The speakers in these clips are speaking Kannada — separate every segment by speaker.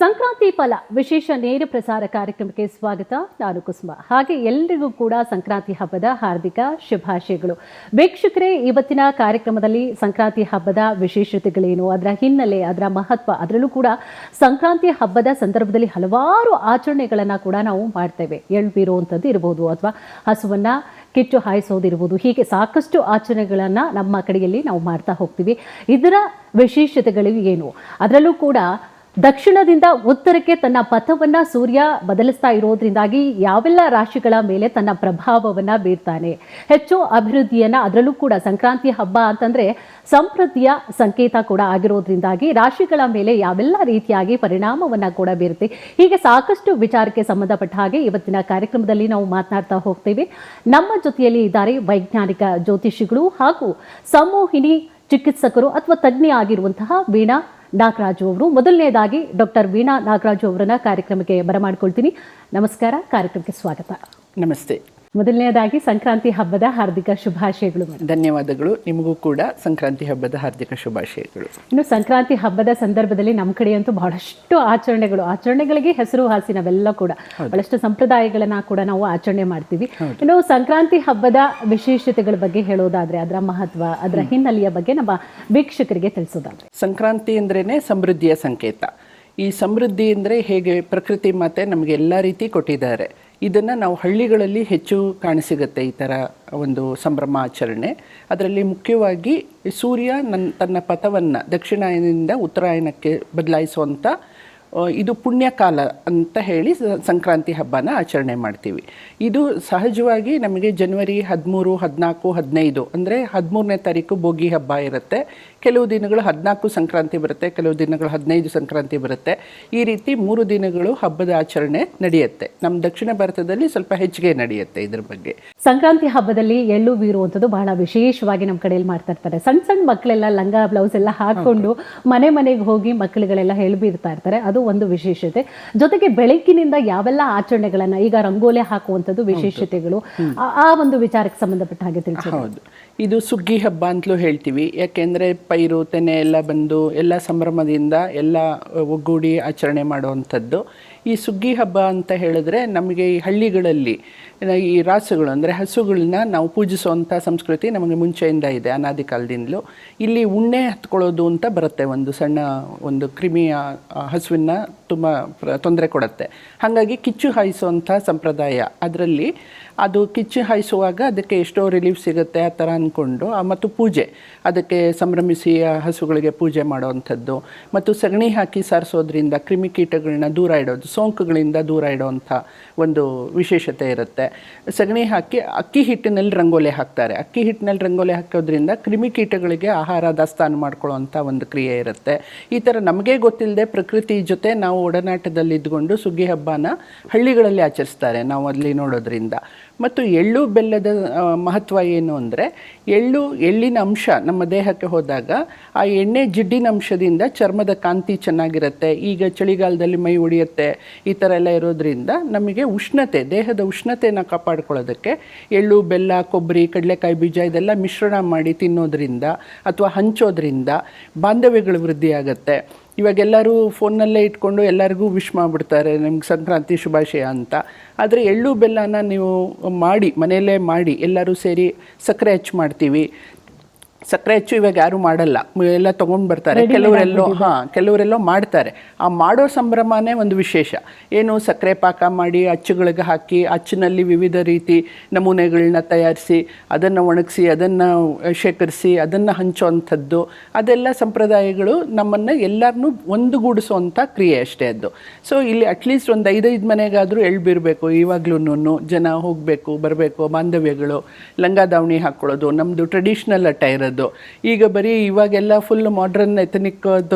Speaker 1: ಸಂಕ್ರಾಂತಿ ಫಲ ವಿಶೇಷ ನೇರ ಪ್ರಸಾರ ಕಾರ್ಯಕ್ರಮಕ್ಕೆ ಸ್ವಾಗತ. ನಾನು ಕುಸುಮ. ಹಾಗೆ ಎಲ್ಲರಿಗೂ ಕೂಡ ಸಂಕ್ರಾಂತಿ ಹಬ್ಬದ ಹಾರ್ದಿಕ ಶುಭಾಶಯಗಳು. ವೀಕ್ಷಕರೇ, ಇವತ್ತಿನ ಕಾರ್ಯಕ್ರಮದಲ್ಲಿ ಸಂಕ್ರಾಂತಿ ಹಬ್ಬದ ವಿಶೇಷತೆಗಳೇನು, ಅದರ ಹಿನ್ನೆಲೆ, ಅದರ ಮಹತ್ವ, ಅದರಲ್ಲೂ ಕೂಡ ಸಂಕ್ರಾಂತಿ ಹಬ್ಬದ ಸಂದರ್ಭದಲ್ಲಿ ಹಲವಾರು ಆಚರಣೆಗಳನ್ನು ಕೂಡ ನಾವು ಮಾಡ್ತೇವೆ. ಎಳ್ಳು ಬೀರುವಂಥದ್ದು ಇರ್ಬೋದು, ಅಥವಾ ಹಸುವನ್ನ ಕಿಚ್ಚು ಹಾಯಿಸೋದಿರ್ಬೋದು. ಹೀಗೆ ಸಾಕಷ್ಟು ಆಚರಣೆಗಳನ್ನು ನಮ್ಮ ಕಡೆಯಲ್ಲಿ ನಾವು ಮಾಡ್ತಾ ಹೋಗ್ತೀವಿ. ಇದರ ವಿಶೇಷತೆಗಳು ಏನು? ಅದರಲ್ಲೂ ಕೂಡ ದಕ್ಷಿಣದಿಂದ ಉತ್ತರಕ್ಕೆ ತನ್ನ ಪಥವನ್ನ ಸೂರ್ಯ ಬದಲಿಸ್ತಾ ಇರೋದ್ರಿಂದಾಗಿ ಯಾವೆಲ್ಲ ರಾಶಿಗಳ ಮೇಲೆ ತನ್ನ ಪ್ರಭಾವವನ್ನ ಬೀರ್ತಾನೆ, ಹೆಚ್ಚು ಅಭಿವೃದ್ಧಿಯನ್ನ, ಅದರಲ್ಲೂ ಕೂಡ ಸಂಕ್ರಾಂತಿ ಹಬ್ಬ ಅಂತಂದ್ರೆ ಸಮೃದ್ಧಿಯ ಸಂಕೇತ ಕೂಡ ಆಗಿರೋದ್ರಿಂದಾಗಿ ರಾಶಿಗಳ ಮೇಲೆ ಯಾವೆಲ್ಲ ರೀತಿಯಾಗಿ ಪರಿಣಾಮವನ್ನ ಕೂಡ ಬೀರುತ್ತೆ. ಹೀಗೆ ಸಾಕಷ್ಟು ವಿಚಾರಕ್ಕೆ ಸಂಬಂಧಪಟ್ಟ ಹಾಗೆ ಇವತ್ತಿನ ಕಾರ್ಯಕ್ರಮದಲ್ಲಿ ನಾವು ಮಾತನಾಡ್ತಾ ಹೋಗ್ತೇವೆ. ನಮ್ಮ ಜೊತೆಯಲ್ಲಿ ಇದ್ದಾರೆ ವೈಜ್ಞಾನಿಕ ಜ್ಯೋತಿಷಿಗಳು ಹಾಗೂ ಸಂಮೋಹಿನಿ ಚಿಕಿತ್ಸಕರು ಅಥವಾ ತಜ್ಞೆ ಆಗಿರುವಂತಹ ವೀಣಾ ನಾಗರಾಜು ಅವರು. ಮೊದಲನೇದಾಗಿ ಡಾಕ್ಟರ್ ವೀಣಾ ನಾಗರಾಜು ಅವರನ್ನ ಕಾರ್ಯಕ್ರಮಕ್ಕೆ ಬರಮಾಡ್ಕೊಳ್ತೀನಿ. ನಮಸ್ಕಾರ, ಕಾರ್ಯಕ್ರಮಕ್ಕೆ ಸ್ವಾಗತ.
Speaker 2: ನಮಸ್ತೆ.
Speaker 1: ಮೊದಲನೇದಾಗಿ ಸಂಕ್ರಾಂತಿ ಹಬ್ಬದ ಹಾರ್ದಿಕ ಶುಭಾಶಯಗಳು.
Speaker 2: ಧನ್ಯವಾದಗಳು. ನಿಮಗೂ ಕೂಡ ಸಂಕ್ರಾಂತಿ ಹಬ್ಬದ ಹಾರ್ದಿಕ ಶುಭಾಶಯಗಳು.
Speaker 1: ಇನ್ನು ಸಂಕ್ರಾಂತಿ ಹಬ್ಬದ ಸಂದರ್ಭದಲ್ಲಿ ನಮ್ಮ ಕಡೆಯಂತೂ ಬಹಳಷ್ಟು ಆಚರಣೆಗಳಿಗೆ ಹೆಸರುವಾಸಿ. ನಾವೆಲ್ಲ ಕೂಡ ಬಹಳಷ್ಟು ಸಂಪ್ರದಾಯಗಳನ್ನ ಕೂಡ ನಾವು ಆಚರಣೆ ಮಾಡ್ತೀವಿ. ಇನ್ನು ಸಂಕ್ರಾಂತಿ ಹಬ್ಬದ ವಿಶೇಷತೆಗಳ ಬಗ್ಗೆ ಹೇಳೋದಾದ್ರೆ, ಅದರ ಮಹತ್ವ, ಅದರ ಹಿನ್ನೆಲೆಯ ಬಗ್ಗೆ ನಮ್ಮ ವೀಕ್ಷಕರಿಗೆ ತಿಳಿಸೋದಾದ್ರೆ.
Speaker 2: ಸಂಕ್ರಾಂತಿ ಅಂದ್ರೇನೆ ಸಮೃದ್ಧಿಯ ಸಂಕೇತ. ಈ ಸಮೃದ್ಧಿ ಅಂದರೆ ಹೇಗೆ ಪ್ರಕೃತಿ ಮಾತೆ ನಮಗೆ ಎಲ್ಲ ರೀತಿ ಕೊಟ್ಟಿದ್ದಾರೆ. ಇದನ್ನು ನಾವು ಹಳ್ಳಿಗಳಲ್ಲಿ ಹೆಚ್ಚು ಕಾಣಸಿಗುತ್ತೆ, ಈ ಥರ ಒಂದು ಸಂಭ್ರಮಾಚರಣೆ. ಅದರಲ್ಲಿ ಮುಖ್ಯವಾಗಿ ಸೂರ್ಯ ತನ್ನ ಪಥವನ್ನು ದಕ್ಷಿಣಾಯನದಿಂದ ಉತ್ತರಾಯಣಕ್ಕೆ ಬದಲಾಯಿಸುವಂಥ ಇದು ಪುಣ್ಯಕಾಲ ಅಂತ ಹೇಳಿ ಸಂಕ್ರಾಂತಿ ಹಬ್ಬನ ಆಚರಣೆ ಮಾಡ್ತೀವಿ. ಇದು ಸಹಜವಾಗಿ ನಮಗೆ ಜನವರಿ 13, 14, 15 ಅಂದರೆ 13ನೇ ತಾರೀಕು ಭೋಗಿ ಹಬ್ಬ ಇರುತ್ತೆ. ಕೆಲವು ದಿನಗಳು 14 ಸಂಕ್ರಾಂತಿ ಬರುತ್ತೆ, ಕೆಲವು ದಿನಗಳು 15 ಸಂಕ್ರಾಂತಿ ಬರುತ್ತೆ. ಈ ರೀತಿ 3 ದಿನಗಳು ಹಬ್ಬದ ಆಚರಣೆ ನಡೆಯುತ್ತೆ. ನಮ್ಮ ದಕ್ಷಿಣ ಭಾರತದಲ್ಲಿ ಸ್ವಲ್ಪ ಹೆಚ್ಚಿಗೆ ನಡೆಯುತ್ತೆ ಇದ್ರ ಬಗ್ಗೆ.
Speaker 1: ಸಂಕ್ರಾಂತಿ ಹಬ್ಬದಲ್ಲಿ ಎಳ್ಳು ಬೀರುವಂಥದ್ದು ಬಹಳ ವಿಶೇಷವಾಗಿ ನಮ್ಮ ಕಡೆಯಲ್ಲಿ ಮಾಡ್ತಾ ಇರ್ತಾರೆ. ಸಣ್ಣ ಸಣ್ಣ ಮಕ್ಕಳೆಲ್ಲ ಲಂಗ ಬ್ಲೌಸ್ ಎಲ್ಲ ಹಾಕೊಂಡು ಮನೆಗೆ ಹೋಗಿ ಮಕ್ಕಳುಗಳೆಲ್ಲ ಎಳ್ಳು ಬೀರ್ತಾ ಇರ್ತಾರೆ. ಅದು ಒಂದು ವಿಶೇಷತೆ. ಜೊತೆಗೆ ಬೆಳಗ್ಗಿನಿಂದ ಯಾವೆಲ್ಲ ಆಚರಣೆಗಳನ್ನ, ಈಗ ರಂಗೋಲಿ ಹಾಕುವಂಥದ್ದು ವಿಶೇಷತೆಗಳು, ಆ ಒಂದು ವಿಚಾರಕ್ಕೆ ಸಂಬಂಧಪಟ್ಟ ಹಾಗೆ ತಿಳಿಸಿ.
Speaker 2: ಹೌದು, ಇದು ಸುಗ್ಗಿ ಹಬ್ಬ ಅಂತಲೂ ಹೇಳ್ತೀವಿ. ಯಾಕೆಂದರೆ ಪೈರು ತೆನೆ ಎಲ್ಲ ಬಂದು ಎಲ್ಲ ಸಂಭ್ರಮದಿಂದ ಎಲ್ಲ ಒಗ್ಗೂಡಿ ಆಚರಣೆ ಮಾಡುವಂಥದ್ದು. ಈ ಸುಗ್ಗಿ ಹಬ್ಬ ಅಂತ ಹೇಳಿದ್ರೆ ನಮಗೆ ಈ ಹಳ್ಳಿಗಳಲ್ಲಿ ಈ ರಾಸುಗಳು ಅಂದರೆ ಹಸುಗಳನ್ನ ನಾವು ಪೂಜಿಸುವಂಥ ಸಂಸ್ಕೃತಿ ನಮಗೆ ಮುಂಚೆಯಿಂದ ಇದೆ, ಅನಾದಿ ಕಾಲದಿಂದಲೂ. ಇಲ್ಲಿ ಉಣ್ಣೆ ಹತ್ಕೊಳ್ಳೋದು ಅಂತ ಬರುತ್ತೆ, ಒಂದು ಸಣ್ಣ ಒಂದು ಕ್ರಿಮಿಯ ಹಸುವಿನ ತುಂಬ ತೊಂದರೆ ಕೊಡುತ್ತೆ. ಹಾಗಾಗಿ ಕಿಚ್ಚು ಹಾಯಿಸುವಂಥ ಸಂಪ್ರದಾಯ. ಅದರಲ್ಲಿ ಅದು ಕಿಚ್ಚು ಹಾಯಿಸುವಾಗ ಅದಕ್ಕೆ ಎಷ್ಟೋ ರಿಲೀಫ್ ಸಿಗುತ್ತೆ ಆ ಥರ ಅಂದ್ಕೊಂಡು, ಮತ್ತು ಪೂಜೆ, ಅದಕ್ಕೆ ಸಂಭ್ರಮಿಸಿ ಹಸುಗಳಿಗೆ ಪೂಜೆ ಮಾಡೋವಂಥದ್ದು, ಮತ್ತು ಸಗಣಿ ಹಾಕಿ ಸಾರಿಸೋದ್ರಿಂದ ಕ್ರಿಮಿಕೀಟಗಳನ್ನ ದೂರ ಇಡೋದು, ಸೋಂಕುಗಳಿಂದ ದೂರ ಇಡೋವಂಥ ಒಂದು ವಿಶೇಷತೆ ಇರುತ್ತೆ. ಸಗಣಿ ಹಾಕಿ ಅಕ್ಕಿ ಹಿಟ್ಟಿನಲ್ಲಿ ರಂಗೋಲಿ ಹಾಕ್ತಾರೆ. ಅಕ್ಕಿ ಹಿಟ್ಟಿನಲ್ಲಿ ರಂಗೋಲಿ ಹಾಕೋದ್ರಿಂದ ಕ್ರಿಮಿಕೀಟಗಳಿಗೆ ಆಹಾರ ದಾಸ್ತಾನು ಮಾಡ್ಕೊಳ್ಳೋವಂಥ ಒಂದು ಕ್ರಿಯೆ ಇರುತ್ತೆ. ಈ ಥರ ನಮಗೆ ಗೊತ್ತಿಲ್ಲದೆ ಪ್ರಕೃತಿ ಜೊತೆ ನಾವು ಒಡನಾಟದಲ್ಲಿ ಇದ್ಕೊಂಡು ಸುಗ್ಗಿ ಹಬ್ಬನ ಹಳ್ಳಿಗಳಲ್ಲಿ ಆಚರಿಸ್ತಾರೆ ನಾವು ಅಲ್ಲಿ ನೋಡೋದ್ರಿಂದ. ಮತ್ತು ಎಳ್ಳು ಬೆಲ್ಲದ ಮಹತ್ವ ಏನು ಅಂದರೆ, ಎಳ್ಳಿನ ಅಂಶ ನಮ್ಮ ದೇಹಕ್ಕೆ ಹೋದಾಗ ಆ ಎಣ್ಣೆ ಜಿಡ್ಡಿನ ಅಂಶದಿಂದ ಚರ್ಮದ ಕಾಂತಿ ಚೆನ್ನಾಗಿರುತ್ತೆ. ಈಗ ಚಳಿಗಾಲದಲ್ಲಿ ಮೈ ಉಳಿಯುತ್ತೆ, ಈ ಥರ ಎಲ್ಲ ಇರೋದ್ರಿಂದ ನಮಗೆ ಉಷ್ಣತೆ, ದೇಹದ ಉಷ್ಣತೆಯನ್ನು ಕಾಪಾಡ್ಕೊಳ್ಳೋದಕ್ಕೆ ಎಳ್ಳು, ಬೆಲ್ಲ, ಕೊಬ್ಬರಿ, ಕಡಲೆಕಾಯಿ ಬೀಜ ಇದೆಲ್ಲ ಮಿಶ್ರಣ ಮಾಡಿ ತಿನ್ನೋದ್ರಿಂದ ಅಥವಾ ಹಂಚೋದ್ರಿಂದ ಬಾಂಧವ್ಯಗಳು ವೃದ್ಧಿಯಾಗತ್ತೆ. ಇವಾಗೆಲ್ಲರೂ ಫೋನ್ನಲ್ಲೇ ಇಟ್ಕೊಂಡು ಎಲ್ಲರಿಗೂ ವಿಶ್ ಮಾಡಿಬಿಡ್ತಾರೆ ನಮ್ಗೆ ಸಂಕ್ರಾಂತಿ ಶುಭಾಶಯ ಅಂತ. ಆದರೆ ಎಳ್ಳು ಬೆಲ್ಲನ ನೀವು ಮಾಡಿ, ಮನೆಯಲ್ಲೇ ಮಾಡಿ, ಎಲ್ಲರೂ ಸೇರಿ ಸಕ್ಕರೆ ಹೆಚ್ಚು ಮಾಡ್ತೀವಿ. ಸಕ್ಕರೆ ಹೆಚ್ಚು ಇವಾಗ ಯಾರೂ ಮಾಡಲ್ಲ, ಎಲ್ಲ ತೊಗೊಂಡು ಬರ್ತಾರೆ. ಕೆಲವರೆಲ್ಲೋ ಮಾಡ್ತಾರೆ. ಆ ಮಾಡೋ ಸಂಭ್ರಮನೇ ಒಂದು ವಿಶೇಷ. ಏನು, ಸಕ್ಕರೆ ಪಾಕ ಮಾಡಿ ಅಚ್ಚುಗಳಿಗೆ ಹಾಕಿ ಅಚ್ಚಿನಲ್ಲಿ ವಿವಿಧ ರೀತಿ ನಮೂನೆಗಳನ್ನ ತಯಾರಿಸಿ ಅದನ್ನು ಒಣಗಿಸಿ ಅದನ್ನು ಶೇಖರಿಸಿ ಅದನ್ನು ಹಂಚುವಂಥದ್ದು, ಅದೆಲ್ಲ ಸಂಪ್ರದಾಯಗಳು ನಮ್ಮನ್ನು ಎಲ್ಲರನ್ನೂ ಒಂದುಗೂಡಿಸುವಂಥ ಕ್ರಿಯೆ ಅಷ್ಟೇ ಅದು. ಸೊ ಇಲ್ಲಿ ಅಟ್ಲೀಸ್ಟ್ ಒಂದು 5 ಮನೆಗಾದರೂ ಎಳ್ಳು ಬೀರಬೇಕು. ಇವಾಗ್ಲೂ ಜನ ಹೋಗಬೇಕು ಬರಬೇಕು, ಬಾಂಧವ್ಯಗಳು, ಲಂಗ ದಾವಣಿ ಹಾಕ್ಕೊಳ್ಳೋದು, ನಮ್ಮದು ಟ್ರೆಡಿಷ್ನಲ್ ಅಟೈರ್ ಅದು. ಈಗ ಬರೀ ಇವಾಗೆಲ್ಲ ಫುಲ್ ಮಾಡ್ರನ್ ಎಥನಿಕ್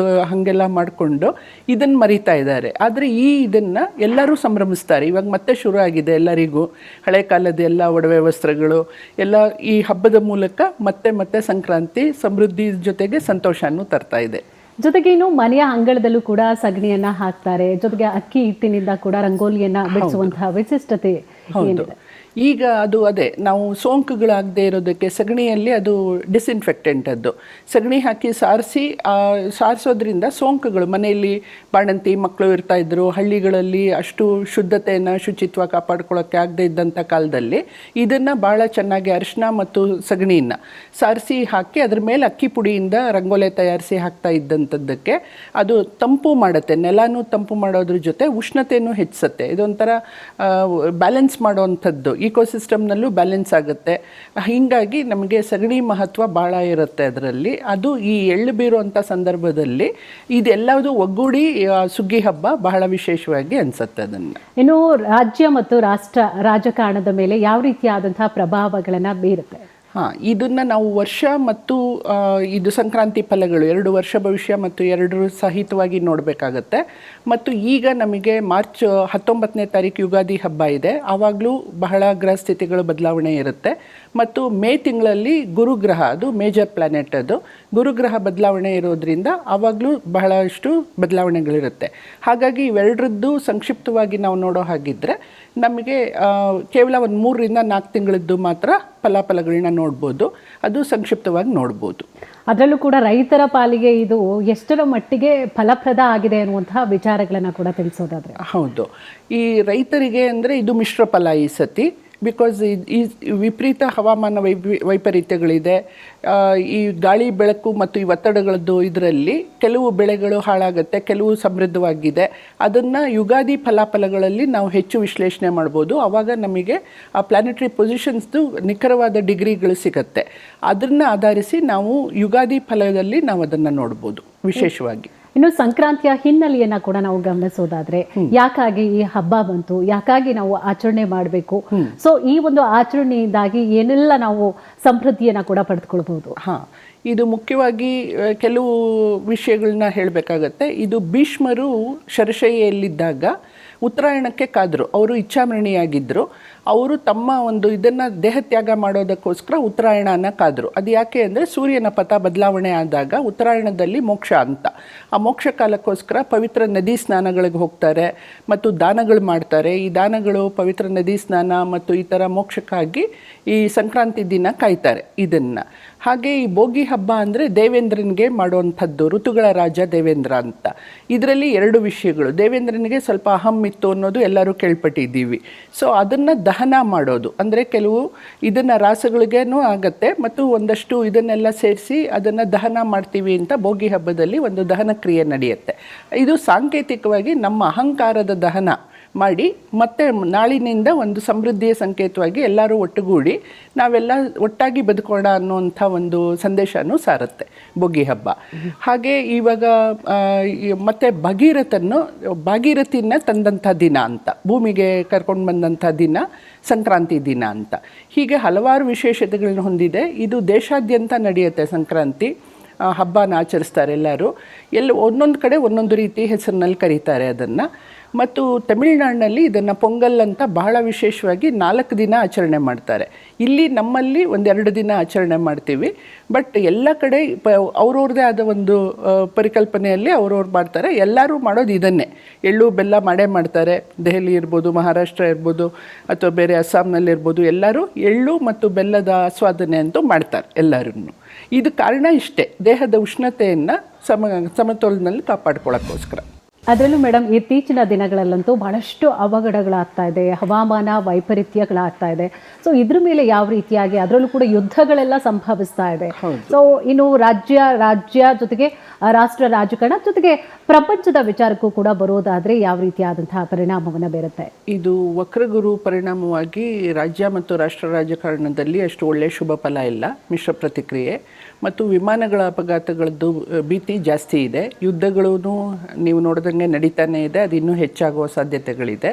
Speaker 2: ಹಾಗೆಲ್ಲ ಮಾಡಿಕೊಂಡು ಇದನ್ನು ಮರಿತಾ ಇದ್ದಾರೆ. ಆದರೆ ಇದನ್ನು ಎಲ್ಲರೂ ಸಂಭ್ರಮಿಸ್ತಾರೆ. ಇವಾಗ ಮತ್ತೆ ಶುರು ಆಗಿದೆ ಎಲ್ಲರಿಗೂ ಹಳೆ ಕಾಲದ ಎಲ್ಲ ಒಡವೆ ವಸ್ತ್ರಗಳು ಎಲ್ಲ ಈ ಹಬ್ಬದ ಮೂಲಕ ಮತ್ತೆ ಸಂಕ್ರಾಂತಿ ಸಮೃದ್ಧಿ ಜೊತೆಗೆ ಸಂತೋಷನೂ ತರ್ತಾ ಇದೆ.
Speaker 1: ಜೊತೆಗೆ ಇನ್ನು ಮನೆಯ ಅಂಗಳದಲ್ಲೂ ಕೂಡ ಸಗಣಿಯನ್ನ ಹಾಕ್ತಾರೆ. ಜೊತೆಗೆ ಅಕ್ಕಿ ಹಿಟ್ಟಿನಿಂದ ಕೂಡ ರಂಗೋಲಿಯನ್ನ ಬಿಡಿಸುವಂತಹ ವಿಶಿಷ್ಟತೆ.
Speaker 2: ಹೌದು, ಈಗ ಅದು ಅದೇ ನಾವು ಸೋಂಕುಗಳಾಗದೇ ಇರೋದಕ್ಕೆ ಸಗಣಿಯಲ್ಲಿ ಅದು ಡಿಸ್ಇನ್ಫೆಕ್ಟೆಂಟ್ ಅದು ಸಗಣಿ ಹಾಕಿ ಸಾರಿಸೋದ್ರಿಂದ ಸೋಂಕುಗಳು ಮನೆಯಲ್ಲಿ ಬಾಣಂತಿ ಮಕ್ಕಳು ಇರ್ತಾ ಇದ್ರು ಹಳ್ಳಿಗಳಲ್ಲಿ ಅಷ್ಟು ಶುದ್ಧತೆಯನ್ನು ಶುಚಿತ್ವ ಕಾಪಾಡ್ಕೊಳ್ಳೋಕ್ಕೆ ಆಗದೆ ಇದ್ದಂಥ ಕಾಲದಲ್ಲಿ ಇದನ್ನು ಭಾಳ ಚೆನ್ನಾಗಿ ಅರಿಶಿನ ಮತ್ತು ಸಗಣಿಯನ್ನು ಸಾರಿಸಿ ಹಾಕಿ ಅದ್ರ ಮೇಲೆ ಅಕ್ಕಿ ಪುಡಿಯಿಂದ ರಂಗೋಲೆ ತಯಾರಿಸಿ ಹಾಕ್ತಾ ಇದ್ದಂಥದ್ದಕ್ಕೆ ಅದು ತಂಪು ಮಾಡುತ್ತೆ, ನೆಲನೂ ತಂಪು ಮಾಡೋದ್ರ ಜೊತೆ ಉಷ್ಣತೆಯೂ ಹೆಚ್ಚಿಸುತ್ತೆ. ಇದೊಂಥರ ಬ್ಯಾಲೆನ್ಸ್ ಮಾಡೋವಂಥದ್ದು, ಇಕೋಸಿಸ್ಟಮ್ನಲ್ಲೂ ಬ್ಯಾಲೆನ್ಸ್ ಆಗುತ್ತೆ. ಹೀಗಾಗಿ ನಮಗೆ ಸಗಣಿ ಮಹತ್ವ ಭಾಳ ಇರುತ್ತೆ ಅದರಲ್ಲಿ. ಅದು ಈ ಎಳ್ಳು ಬೀರುವಂಥ ಸಂದರ್ಭದಲ್ಲಿ ಇದೆಲ್ಲದು ಒಗ್ಗೂಡಿ ಸುಗ್ಗಿ ಹಬ್ಬ ಬಹಳ ವಿಶೇಷವಾಗಿ ಅನಿಸುತ್ತೆ. ಅದನ್ನು
Speaker 1: ಇನ್ನು ರಾಜ್ಯ ಮತ್ತು ರಾಜಕಾರಣದ ಮೇಲೆ ಯಾವ ರೀತಿಯಾದಂತಹ ಪ್ರಭಾವಗಳನ್ನು ಬೀರುತ್ತೆ?
Speaker 2: ಇದನ್ನು ನಾವು ವರ್ಷ ಮತ್ತು ಇದು ಸಂಕ್ರಾಂತಿ ಫಲಗಳು 2 ವರ್ಷ ಭವಿಷ್ಯ ಮತ್ತು 2 ಸಹಿತವಾಗಿ ನೋಡಬೇಕಾಗತ್ತೆ. ಮತ್ತು ಈಗ ನಮಗೆ ಮಾರ್ಚ್ 19ನೇ ತಾರೀಕು ಯುಗಾದಿ ಹಬ್ಬ ಇದೆ. ಆವಾಗಲೂ ಬಹಳ ಗ್ರಹ ಸ್ಥಿತಿಗಳು ಬದಲಾವಣೆ ಇರುತ್ತೆ. ಮತ್ತು ಮೇ ತಿಂಗಳಲ್ಲಿ ಗುರುಗ್ರಹ, ಅದು ಮೇಜರ್ ಪ್ಲಾನೆಟ್, ಅದು ಗುರುಗ್ರಹ ಬದಲಾವಣೆ ಇರೋದ್ರಿಂದ ಆವಾಗಲೂ ಬಹಳಷ್ಟು ಬದಲಾವಣೆಗಳಿರುತ್ತೆ. ಹಾಗಾಗಿ ಇವೆರಡರದ್ದು ಸಂಕ್ಷಿಪ್ತವಾಗಿ ನಾವು ನೋಡೋ ಹಾಗಿದ್ರೆ ನಮಗೆ ಕೇವಲ ಒಂದು 3 ರಿಂದ 4 ತಿಂಗಳದ್ದು ಮಾತ್ರ ಫಲಾಫಲಗಳನ್ನ ನೋಡ್ಬೋದು. ಅದು ಸಂಕ್ಷಿಪ್ತವಾಗಿ ನೋಡ್ಬೋದು.
Speaker 1: ಅದರಲ್ಲೂ ಕೂಡ ರೈತರ ಪಾಲಿಗೆ ಇದು ಎಷ್ಟರ ಮಟ್ಟಿಗೆ ಫಲಪ್ರದ ಆಗಿದೆ ಅನ್ನುವಂತಹ ವಿಚಾರಗಳನ್ನು ಕೂಡ ತಿಳಿಸೋದಾದ್ರೆ?
Speaker 2: ಹೌದು, ಈ ರೈತರಿಗೆ ಅಂದರೆ ಇದು ಮಿಶ್ರ ಫಲ ಈ ಸತಿ. ಬಿಕಾಸ್ ಈ ವಿಪರೀತ ಹವಾಮಾನ ವೈಪರೀತ್ಯಗಳಿದೆ. ಈ ಗಾಳಿ ಬೆಳಕು ಮತ್ತು ಈ ಒತ್ತಡಗಳದ್ದು ಇದರಲ್ಲಿ ಕೆಲವು ಬೆಳೆಗಳು ಹಾಳಾಗುತ್ತೆ, ಕೆಲವು ಸಮೃದ್ಧವಾಗಿದೆ. ಅದನ್ನು ಯುಗಾದಿ ಫಲಾಫಲಗಳಲ್ಲಿ ನಾವು ಹೆಚ್ಚು ವಿಶ್ಲೇಷಣೆ ಮಾಡ್ಬೋದು. ಆವಾಗ ನಮಗೆ ಆ ಪ್ಲಾನೆಟರಿ ಪೊಸಿಷನ್ಸ್ದು ನಿಖರವಾದ ಡಿಗ್ರಿಗಳು ಸಿಗುತ್ತೆ. ಅದನ್ನು ಆಧರಿಸಿ ನಾವು ಯುಗಾದಿ ಫಲದಲ್ಲಿ ನಾವು ಅದನ್ನು ನೋಡ್ಬೋದು ವಿಶೇಷವಾಗಿ.
Speaker 1: ಇನ್ನು ಸಂಕ್ರಾಂತಿಯ ಹಿನ್ನೆಲೆಯನ್ನ ಕೂಡ ನಾವು ಗಮನಿಸೋದಾದ್ರೆ, ಯಾಕಾಗಿ ಈ ಹಬ್ಬ ಬಂತು, ಯಾಕಾಗಿ ನಾವು ಆಚರಣೆ ಮಾಡಬೇಕು, ಸೊ ಈ ಒಂದು ಆಚರಣೆಯಿಂದಾಗಿ ಏನೆಲ್ಲ ನಾವು ಸಮೃದ್ಧಿಯನ್ನ ಕೂಡ ಪಡೆದುಕೊಳ್ಬಹುದು?
Speaker 2: ಇದು ಮುಖ್ಯವಾಗಿ ಕೆಲವು ವಿಷಯಗಳನ್ನ ಹೇಳಬೇಕಾಗತ್ತೆ. ಇದು ಭೀಷ್ಮರು ಶರಶೈಯಲ್ಲಿದ್ದಾಗ ಉತ್ತರಾಯಣಕ್ಕೆ ಕಾದರು. ಅವರು ಇಚ್ಛಾಮರಣಿಯಾಗಿದ್ದರು. ಅವರು ತಮ್ಮ ಒಂದು ಇದನ್ನು ದೇಹತ್ಯಾಗ ಮಾಡೋದಕ್ಕೋಸ್ಕರ ಉತ್ತರಾಯಣನ ಕಾದರು. ಅದು ಯಾಕೆ ಅಂದರೆ ಸೂರ್ಯನ ಪಥ ಬದಲಾವಣೆ ಆದಾಗ ಉತ್ತರಾಯಣದಲ್ಲಿ ಮೋಕ್ಷ ಅಂತ, ಆ ಮೋಕ್ಷ ಕಾಲಕ್ಕೋಸ್ಕರ ಪವಿತ್ರ ನದಿ ಸ್ನಾನಗಳಿಗೆ ಹೋಗ್ತಾರೆ ಮತ್ತು ದಾನಗಳು ಮಾಡ್ತಾರೆ. ಈ ದಾನಗಳು, ಪವಿತ್ರ ನದಿ ಸ್ನಾನ ಮತ್ತು ಈ ಥರ ಮೋಕ್ಷಕ್ಕಾಗಿ ಈ ಸಂಕ್ರಾಂತಿ ದಿನ ಕಾಯ್ತಾರೆ ಇದನ್ನು. ಹಾಗೆ ಈ ಭೋಗಿ ಹಬ್ಬ ಅಂದರೆ ದೇವೇಂದ್ರನಿಗೆ ಮಾಡುವಂಥದ್ದು, ಋತುಗಳ ರಾಜ ದೇವೇಂದ್ರ ಅಂತ. ಇದರಲ್ಲಿ 2 ವಿಷಯಗಳು. ದೇವೇಂದ್ರನಿಗೆ ಸ್ವಲ್ಪ ಅಹಂ ಇತ್ತು ಅನ್ನೋದು ಎಲ್ಲರೂ ಕೇಳ್ಪಟ್ಟಿದ್ದೀವಿ. ಸೊ ಅದನ್ನು ದಹನ ಮಾಡೋದು ಅಂದರೆ ಕೆಲವು ಇದನ್ನು ರಾಸಗಳಿಗೇನೂ ಆಗತ್ತೆ ಮತ್ತು ಒಂದಷ್ಟು ಇದನ್ನೆಲ್ಲ ಸೇರಿಸಿ ಅದನ್ನು ದಹನ ಮಾಡ್ತೀವಿ ಅಂತ ಭೋಗಿ ಹಬ್ಬದಲ್ಲಿ ಒಂದು ದಹನ ಕ್ರಿಯೆ ನಡೆಯುತ್ತೆ. ಇದು ಸಾಂಕೇತಿಕವಾಗಿ ನಮ್ಮ ಅಹಂಕಾರದ ದಹನ ಮಾಡಿ ಮತ್ತೆ ನಾಳಿನಿಂದ ಒಂದು ಸಮೃದ್ಧಿಯ ಸಂಕೇತವಾಗಿ ಎಲ್ಲರೂ ಒಟ್ಟುಗೂಡಿ ನಾವೆಲ್ಲ ಒಟ್ಟಾಗಿ ಬದುಕೋಣ ಅನ್ನುವಂಥ ಒಂದು ಸಂದೇಶನೂ ಸಾರುತ್ತೆ ಭೋಗಿ ಹಬ್ಬ. ಹಾಗೆ ಇವಾಗ ಮತ್ತೆ ಭಾಗೀರಥಿನ ತಂದಂಥ ದಿನ ಅಂತ, ಭೂಮಿಗೆ ಕರ್ಕೊಂಡು ಬಂದಂಥ ದಿನ ಸಂಕ್ರಾಂತಿ ದಿನ ಅಂತ. ಹೀಗೆ ಹಲವಾರು ವಿಶೇಷತೆಗಳನ್ನ ಹೊಂದಿದೆ. ಇದು ದೇಶಾದ್ಯಂತ ನಡೆಯುತ್ತೆ. ಸಂಕ್ರಾಂತಿ ಹಬ್ಬನ ಆಚರಿಸ್ತಾರೆ ಎಲ್ಲರೂ. ಒಂದೊಂದು ಕಡೆ ಒಂದೊಂದು ರೀತಿ ಹೆಸರಿನಲ್ಲಿ ಕರೀತಾರೆ ಅದನ್ನು. ಮತ್ತು ತಮಿಳುನಾಡಿನಲ್ಲಿ ಇದನ್ನು ಪೊಂಗಲ್ ಅಂತ ಬಹಳ ವಿಶೇಷವಾಗಿ 4 ದಿನ ಆಚರಣೆ ಮಾಡ್ತಾರೆ. ಇಲ್ಲಿ ನಮ್ಮಲ್ಲಿ 1-2 ದಿನ ಆಚರಣೆ ಮಾಡ್ತೀವಿ. ಬಟ್ ಎಲ್ಲ ಕಡೆ ಅವ್ರವ್ರದ್ದೇ ಆದ ಒಂದು ಪರಿಕಲ್ಪನೆಯಲ್ಲಿ ಅವ್ರವ್ರು ಮಾಡ್ತಾರೆ. ಎಲ್ಲರೂ ಮಾಡೋದು ಇದನ್ನೇ, ಎಳ್ಳು ಬೆಲ್ಲ ಮಾಡೇ ಮಾಡ್ತಾರೆ. ದೆಹಲಿ ಇರ್ಬೋದು, ಮಹಾರಾಷ್ಟ್ರ ಇರ್ಬೋದು, ಅಥವಾ ಬೇರೆ ಅಸ್ಸಾಂನಲ್ಲಿರ್ಬೋದು, ಎಲ್ಲರೂ ಎಳ್ಳು ಮತ್ತು ಬೆಲ್ಲದ ಆಸ್ವಾದನೆ ಅಂತೂ ಮಾಡ್ತಾರೆ ಎಲ್ಲರೂ. ಇದು ಕಾರಣ ಇಷ್ಟೇ, ದೇಹದ ಉಷ್ಣತೆಯನ್ನು ಸಮತೋಲನದಲ್ಲಿ ಕಾಪಾಡ್ಕೊಳ್ಳೋಕ್ಕೋಸ್ಕರ.
Speaker 1: ಅದರಲ್ಲೂ ಮೇಡಮ್, ಇತ್ತೀಚಿನ ದಿನಗಳಲ್ಲಂತೂ ಬಹಳಷ್ಟು ಅವಘಡಗಳಾಗ್ತಾ ಇದೆ, ಹವಾಮಾನ ವೈಪರೀತ್ಯಗಳಾಗ್ತಾ ಇದೆ. ಸೊ ಇದ್ರ ಮೇಲೆ ಯಾವ ರೀತಿಯಾಗಿ, ಅದರಲ್ಲೂ ಕೂಡ ಯುದ್ಧಗಳೆಲ್ಲ ಸಂಭವಿಸ್ತಾ ಇದೆ. ಸೊ ಇನ್ನು ರಾಜ್ಯ ಜೊತೆಗೆ ರಾಷ್ಟ್ರ ರಾಜಕಾರಣ ಜೊತೆಗೆ ಪ್ರಪಂಚದ ವಿಚಾರಕ್ಕೂ ಕೂಡ ಬರೋದಾದ್ರೆ ಯಾವ ರೀತಿಯಾದಂತಹ ಪರಿಣಾಮವನ್ನು ಬೀರುತ್ತೆ? ಇದು
Speaker 2: ವಕ್ರಗುರು ಪರಿಣಾಮವಾಗಿ ರಾಜ್ಯ ಮತ್ತು ರಾಷ್ಟ್ರ ರಾಜಕಾರಣದಲ್ಲಿ ಅಷ್ಟು ಒಳ್ಳೆಯ ಶುಭ ಫಲ ಇಲ್ಲ, ಮಿಶ್ರ ಪ್ರತಿಕ್ರಿಯೆ. ಮತ್ತು ವಿಮಾನಗಳ ಅಪಘಾತಗಳದ್ದು ಭೀತಿ ಜಾಸ್ತಿ ಇದೆ. ಯುದ್ಧಗಳೂ ನೀವು ನೋಡಿದಂಗೆ ನಡೀತಾನೆ ಇದೆ, ಅದು ಇನ್ನೂ ಹೆಚ್ಚಾಗುವ ಸಾಧ್ಯತೆಗಳಿದೆ.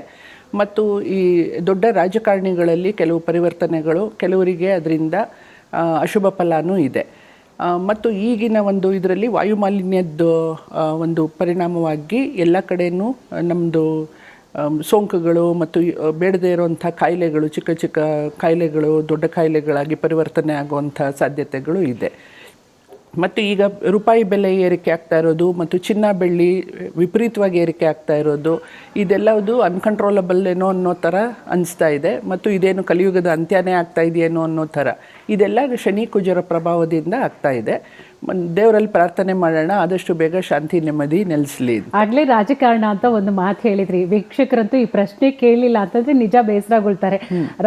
Speaker 2: ಮತ್ತು ಈ ದೊಡ್ಡ ರಾಜಕಾರಣಿಗಳಲ್ಲಿ ಕೆಲವು ಪರಿವರ್ತನೆಗಳು, ಕೆಲವರಿಗೆ ಅದರಿಂದ ಅಶುಭ ಫಲನೂ ಇದೆ. ಮತ್ತು ಈಗಿನ ಒಂದು ಇದರಲ್ಲಿ ವಾಯುಮಾಲಿನ್ಯದ ಒಂದು ಪರಿಣಾಮವಾಗಿ ಎಲ್ಲ ಕಡೆಯೂ ನಮ್ಮದು ಸೋಂಕುಗಳು ಮತ್ತು ಬೇಡದೇ ಇರುವಂಥ ಕಾಯಿಲೆಗಳು, ಚಿಕ್ಕ ಚಿಕ್ಕ ಕಾಯಿಲೆಗಳು ದೊಡ್ಡ ಕಾಯಿಲೆಗಳಾಗಿ ಪರಿವರ್ತನೆ ಆಗುವಂಥ ಸಾಧ್ಯತೆಗಳು ಇದೆ. ಮತ್ತು ಈಗ ರೂಪಾಯಿ ಬೆಲೆ ಏರಿಕೆ ಆಗ್ತಾ ಇರೋದು ಮತ್ತು ಚಿನ್ನ ಬೆಳ್ಳಿ ವಿಪರೀತವಾಗಿ ಏರಿಕೆ ಆಗ್ತಾ ಇರೋದು ಇದೆಲ್ಲವುದು ಅನ್ಕಂಟ್ರೋಲಬಲ್ ಏನೋ ಅನ್ನೋ ಥರ ಅನಿಸ್ತಾ ಇದೆ. ಮತ್ತು ಇದೇನು ಕಲಿಯುಗದ ಅಂತ್ಯನೇ ಆಗ್ತಾ ಇದೆಯೇನೋ ಅನ್ನೋ ಥರ ಇದೆಲ್ಲ ಶನಿ ಕುಜರ ಪ್ರಭಾವದಿಂದ ಆಗ್ತಾ ಇದೆ. ದೇವರಲ್ಲಿ ಪ್ರಾರ್ಥನೆ ಮಾಡೋಣ ಆದಷ್ಟು ಬೇಗ ಶಾಂತಿ ನೆಮ್ಮದಿ ನೆಲೆಸಲಿ.
Speaker 1: ಆಗ್ಲೇ ರಾಜಕಾರಣ ಅಂತ ಒಂದು ಮಾತು ಹೇಳಿದ್ರಿ, ವೀಕ್ಷಕರಂತೂ ಈ ಪ್ರಶ್ನೆ ಕೇಳಲಿಲ್ಲ ಅಂತಂದ್ರೆ ನಿಜ ಬೇಸರಗೊಳ್ತಾರೆ.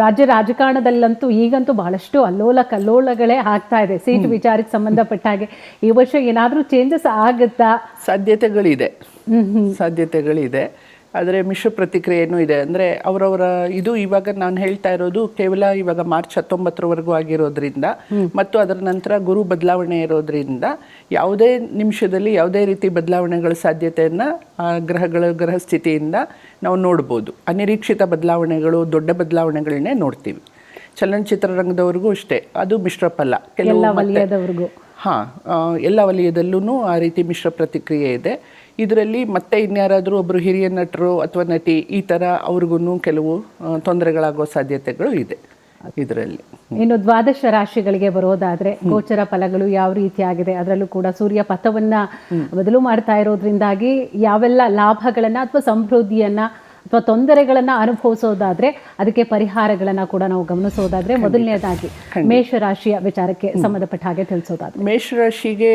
Speaker 1: ರಾಜಕಾರಣದಲ್ಲಂತೂ ಈಗಂತೂ ಬಹಳಷ್ಟು ಅಲ್ಲೋಲ ಕಲ್ಲೋಲಗಳೇ ಆಗ್ತಾ ಇದೆ. ಸೀಟ್ ವಿಚಾರಕ್ಕೆ ಸಂಬಂಧಪಟ್ಟ ಹಾಗೆ ಈ ವರ್ಷ ಏನಾದ್ರೂ ಚೇಂಜಸ್ ಆಗುತ್ತಾ?
Speaker 2: ಸಾಧ್ಯತೆಗಳಿದೆ. ಆದರೆ ಮಿಶ್ರ ಪ್ರತಿಕ್ರಿಯೆಯೂ ಇದೆ. ಅಂದರೆ ಅವರವರ ಇದು ಇವಾಗ ನಾನು ಹೇಳ್ತಾ ಇರೋದು ಕೇವಲ ಇವಾಗ ಮಾರ್ಚ್ 19ವರೆಗೂ ಆಗಿರೋದ್ರಿಂದ ಮತ್ತು ಅದರ ನಂತರ ಗುರು ಬದಲಾವಣೆ ಇರೋದ್ರಿಂದ ಯಾವುದೇ ನಿಮಿಷದಲ್ಲಿ ಯಾವುದೇ ರೀತಿ ಬದಲಾವಣೆಗಳ ಸಾಧ್ಯತೆಯನ್ನು ಗ್ರಹ ಸ್ಥಿತಿಯಿಂದ ನಾವು ನೋಡ್ಬೋದು. ಅನಿರೀಕ್ಷಿತ ಬದಲಾವಣೆಗಳು, ದೊಡ್ಡ ಬದಲಾವಣೆಗಳನ್ನೇ ನೋಡ್ತೀವಿ. ಚಲನಚಿತ್ರರಂಗದವ್ರಿಗೂ ಅಷ್ಟೇ, ಅದು ಮಿಶ್ರ ಫಲ.
Speaker 1: ವಲಯದವರೆಗೂ
Speaker 2: ಎಲ್ಲ ವಲಯದಲ್ಲೂ ಆ ರೀತಿ ಮಿಶ್ರ ಪ್ರತಿಕ್ರಿಯೆ ಇದೆ. ಇದರಲ್ಲಿ ಮತ್ತೆ ಇನ್ಯಾರಾದರೂ ಒಬ್ಬರು ಹಿರಿಯ ನಟರು ಅಥವಾ ನಟಿ ಈ ಥರ ಅವ್ರಿಗೂ ಕೆಲವು ತೊಂದರೆಗಳಾಗೋ ಸಾಧ್ಯತೆಗಳು ಇದೆ ಇದರಲ್ಲಿ.
Speaker 1: ಇನ್ನು ದ್ವಾದಶ ರಾಶಿಗಳಿಗೆ ಬರೋದಾದ್ರೆ ಗೋಚರ ಫಲಗಳು ಯಾವ ರೀತಿ ಆಗಿದೆ, ಅದರಲ್ಲೂ ಕೂಡ ಸೂರ್ಯ ಪಥವನ್ನ ಬದಲು ಮಾಡ್ತಾ ಇರೋದ್ರಿಂದಾಗಿ ಯಾವೆಲ್ಲ ಲಾಭಗಳನ್ನ ಅಥವಾ ಸಮೃದ್ಧಿಯನ್ನ ಅಥವಾ ತೊಂದರೆಗಳನ್ನ ಅನುಭವಿಸೋದಾದ್ರೆ ಅದಕ್ಕೆ ಪರಿಹಾರಗಳನ್ನ ಕೂಡ ನಾವು ಗಮನಿಸೋದಾದ್ರೆ ಮೊದಲನೇದಾಗಿ ಮೇಷರಾಶಿಯ ವಿಚಾರಕ್ಕೆ ಸಂಬಂಧಪಟ್ಟ ಹಾಗೆ ತಿಳಿಸೋದಾದ್ರೆ,
Speaker 2: ಮೇಷರಾಶಿಗೆ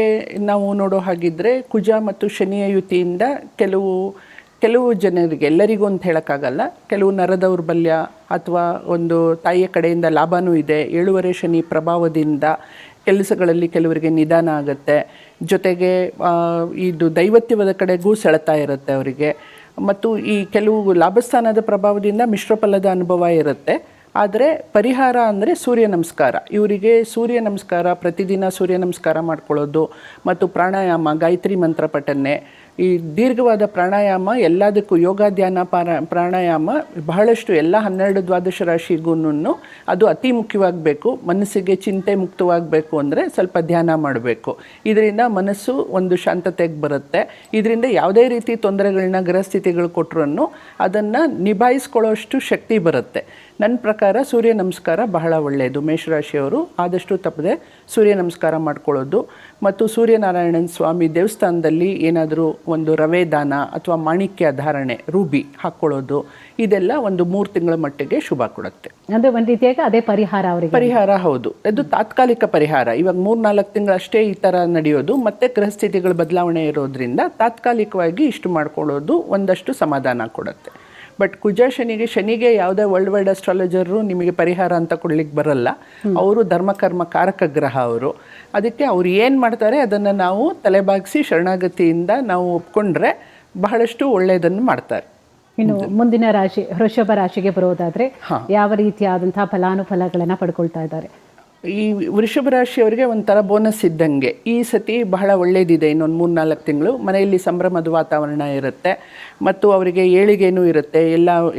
Speaker 2: ನಾವು ನೋಡೋ ಹಾಗಿದ್ರೆ ಕುಜ ಮತ್ತು ಶನಿಯ ಯುತಿಯಿಂದ ಕೆಲವು ಜನರಿಗೆ, ಎಲ್ಲರಿಗೂ ಅಂತ ಹೇಳೋಕ್ಕಾಗಲ್ಲ, ಕೆಲವು ನರದೌರ್ಬಲ್ಯ ಅಥವಾ ಒಂದು ತಾಯಿಯ ಕಡೆಯಿಂದ ಲಾಭನೂ ಇದೆ. 7ನೇ ಶನಿ ಪ್ರಭಾವದಿಂದ ಕೆಲಸಗಳಲ್ಲಿ ಕೆಲವರಿಗೆ ನಿಧಾನ ಆಗುತ್ತೆ. ಜೊತೆಗೆ ಇದು ದೈವತ್ವದ ಕಡೆಗೂ ಸೆಳೆತಾ ಇರುತ್ತೆ ಅವರಿಗೆ. ಮತ್ತು ಈ ಕೆಲವು ಲಾಭಸ್ಥಾನದ ಪ್ರಭಾವದಿಂದ ಮಿಶ್ರಫಲದ ಅನುಭವ ಇರುತ್ತೆ. ಆದರೆ ಪರಿಹಾರ ಅಂದರೆ ಸೂರ್ಯ ನಮಸ್ಕಾರ. ಇವರಿಗೆ ಸೂರ್ಯ ನಮಸ್ಕಾರ, ಪ್ರತಿದಿನ ಸೂರ್ಯ ನಮಸ್ಕಾರ ಮಾಡ್ಕೊಳ್ಳೋದು ಮತ್ತು ಪ್ರಾಣಾಯಾಮ, ಗಾಯತ್ರಿ ಮಂತ್ರ ಪಠನೆ, ಈ ದೀರ್ಘವಾದ ಪ್ರಾಣಾಯಾಮ ಎಲ್ಲದಕ್ಕೂ ಯೋಗ ಧ್ಯಾನ ಪ್ರಾಣಾಯಾಮ ಬಹಳಷ್ಟು ಎಲ್ಲ 12 ದ್ವಾದಶ ರಾಶಿಗೂ ಅದು ಅತಿ ಮುಖ್ಯವಾಗಬೇಕು. ಮನಸ್ಸಿಗೆ ಚಿಂತೆ ಮುಕ್ತವಾಗಬೇಕು ಅಂದರೆ ಸ್ವಲ್ಪ ಧ್ಯಾನ ಮಾಡಬೇಕು. ಇದರಿಂದ ಮನಸ್ಸು ಒಂದು ಶಾಂತತೆಗೆ ಬರುತ್ತೆ. ಇದರಿಂದ ಯಾವುದೇ ರೀತಿ ತೊಂದರೆಗಳನ್ನ ಗ್ರಹಸ್ಥಿತಿಗಳು ಕೊಟ್ಟರು ಅದನ್ನು ನಿಭಾಯಿಸ್ಕೊಳ್ಳೋಷ್ಟು ಶಕ್ತಿ ಬರುತ್ತೆ. ನನ್ನ ಪ್ರಕಾರ ಸೂರ್ಯ ನಮಸ್ಕಾರ ಬಹಳ ಒಳ್ಳೆಯದು. ಮೇಷರಾಶಿಯವರು ಆದಷ್ಟು ತಪ್ಪದೆ ಸೂರ್ಯ ನಮಸ್ಕಾರ ಮಾಡ್ಕೊಳ್ಳೋದು ಮತ್ತು ಸೂರ್ಯನಾರಾಯಣನ ಸ್ವಾಮಿ ದೇವಸ್ಥಾನದಲ್ಲಿ ಏನಾದರೂ ಒಂದು ರವೆ ದಾನ ಅಥವಾ ಮಾಣಿಕ್ಯ ಧಾರಣೆ, ರೂಬಿ ಹಾಕ್ಕೊಳ್ಳೋದು, ಇದೆಲ್ಲ ಒಂದು 3 ತಿಂಗಳ ಮಟ್ಟಿಗೆ ಶುಭ ಕೊಡುತ್ತೆ.
Speaker 1: ಅಂದರೆ ಒಂದು ರೀತಿಯಾಗಿ ಅದೇ ಪರಿಹಾರ ಅವರಿಗೆ.
Speaker 2: ಪರಿಹಾರ ಹೌದು, ಅದು ತಾತ್ಕಾಲಿಕ ಪರಿಹಾರ. ಇವಾಗ 3-4 ತಿಂಗಳಷ್ಟೇ ಈ ಥರ ನಡೆಯೋದು. ಮತ್ತೆ ಗ್ರಹಸ್ಥಿತಿಗಳ ಬದಲಾವಣೆ ಇರೋದ್ರಿಂದ ತಾತ್ಕಾಲಿಕವಾಗಿ ಇಷ್ಟು ಮಾಡ್ಕೊಳ್ಳೋದು ಒಂದಷ್ಟು ಸಮಾಧಾನ ಕೊಡುತ್ತೆ. ಬಟ್ ಕುಜ ಶನಿಗೆ ಯಾವುದೇ ವರ್ಲ್ಡ್ ವೈಡ್ ಅಸ್ಟ್ರಾಲಜರು ನಿಮಗೆ ಪರಿಹಾರ ಅಂತ ಕೊಡ್ಲಿಕ್ಕೆ ಬರಲ್ಲ. ಅವರು ಧರ್ಮಕರ್ಮ ಕಾರಕ ಗ್ರಹ ಅವರು. ಅದಕ್ಕೆ ಅವ್ರು ಏನು ಮಾಡ್ತಾರೆ ಅದನ್ನು ನಾವು ತಲೆಬಾಗಿಸಿ ಶರಣಾಗತಿಯಿಂದ ನಾವು ಒಪ್ಕೊಂಡ್ರೆ ಬಹಳಷ್ಟು ಒಳ್ಳೆಯದನ್ನು ಮಾಡ್ತಾರೆ.
Speaker 1: ಇನ್ನು ಮುಂದಿನ ರಾಶಿ ವೃಷಭ ರಾಶಿಗೆ ಬರೋದಾದ್ರೆ ಯಾವ ರೀತಿಯಾದಂತಹ ಫಲಾನುಫಲಗಳನ್ನು ಪಡ್ಕೊಳ್ತಾ ಇದ್ದಾರೆ?
Speaker 2: ಈ ವೃಷಭ ರಾಶಿಯವರಿಗೆ ಒಂಥರ ಬೋನಸ್ ಇದ್ದಂಗೆ ಈ ಸತಿ ಬಹಳ ಒಳ್ಳೆಯದಿದೆ. ಇನ್ನೊಂದು 3-4 ತಿಂಗಳು ಮನೆಯಲ್ಲಿ ಸಂಭ್ರಮದ ವಾತಾವರಣ ಇರುತ್ತೆ ಮತ್ತು ಅವರಿಗೆ ಏಳಿಗೆನೂ ಇರುತ್ತೆ.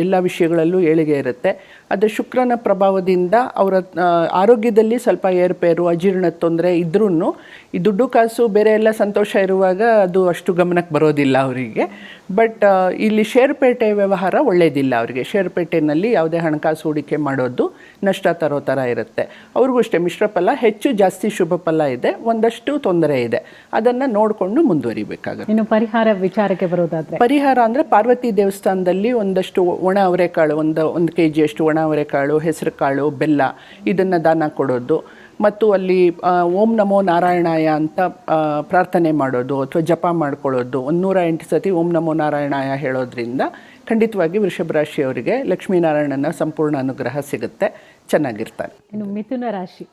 Speaker 2: ಎಲ್ಲ ವಿಷಯಗಳಲ್ಲೂ ಏಳಿಗೆ ಇರುತ್ತೆ. ಅದು ಶುಕ್ರನ ಪ್ರಭಾವದಿಂದ ಅವರ ಆರೋಗ್ಯದಲ್ಲಿ ಸ್ವಲ್ಪ ಏರುಪೇರು, ಅಜೀರ್ಣದ ತೊಂದರೆ ಇದ್ರೂ ಈ ದುಡ್ಡು ಕಾಸು ಬೇರೆ ಎಲ್ಲ ಸಂತೋಷ ಇರುವಾಗ ಅದು ಅಷ್ಟು ಗಮನಕ್ಕೆ ಬರೋದಿಲ್ಲ ಅವರಿಗೆ. ಬಟ್ ಇಲ್ಲಿ ಷೇರುಪೇಟೆ ವ್ಯವಹಾರ ಒಳ್ಳೆಯದಿಲ್ಲ ಅವರಿಗೆ. ಷೇರುಪೇಟೆಯಲ್ಲಿ ಯಾವುದೇ ಹಣಕಾಸು ಹೂಡಿಕೆ ಮಾಡೋದು ನಷ್ಟ ತರೋ ಥರ ಇರುತ್ತೆ. ಅವ್ರಿಗೂ ಅಷ್ಟೇ ಮಿಶ್ರ ಫಲ, ಹೆಚ್ಚು ಜಾಸ್ತಿ ಶುಭ ಫಲ ಇದೆ, ಒಂದಷ್ಟು ತೊಂದರೆ ಇದೆ. ಅದನ್ನು ನೋಡಿಕೊಂಡು ಮುಂದುವರಿಬೇಕಾಗುತ್ತೆ.
Speaker 1: ಇನ್ನು ಪರಿಹಾರ ವಿಚಾರಕ್ಕೆ ಬರೋದಾದ್ರೆ,
Speaker 2: ಪರಿಹಾರ ಅಂದರೆ ಪಾರ್ವತಿ ದೇವಸ್ಥಾನದಲ್ಲಿ ಒಂದಷ್ಟು ಒಣ ಅವರೆಕಾಳು, ಒಂದು kg ಅಷ್ಟು ಒಣ ಅವರೆಕಾಳು, ಹೆಸರು ಕಾಳು, ಬೆಲ್ಲ ಇದನ್ನು ದಾನ ಕೊಡೋದು ಮತ್ತು ಅಲ್ಲಿ ಓಂ ನಮೋ ನಾರಾಯಣಾಯ ಅಂತ ಪ್ರಾರ್ಥನೆ ಮಾಡೋದು ಅಥವಾ ಜಪ ಮಾಡ್ಕೊಳ್ಳೋದು. 108 ಸತಿ ಓಂ ನಮೋ ನಾರಾಯಣಾಯ ಹೇಳೋದ್ರಿಂದ ಖಂಡಿತವಾಗಿ ವೃಷಭ ರಾಶಿಯವರಿಗೆ ಲಕ್ಷ್ಮೀನಾರಾಯಣನ ಸಂಪೂರ್ಣ ಅನುಗ್ರಹ ಸಿಗುತ್ತೆ, ಚೆನ್ನಾಗಿರ್ತಾರೆ.
Speaker 1: ಇನ್ನು ಮಿಥುನ ರಾಶಿ.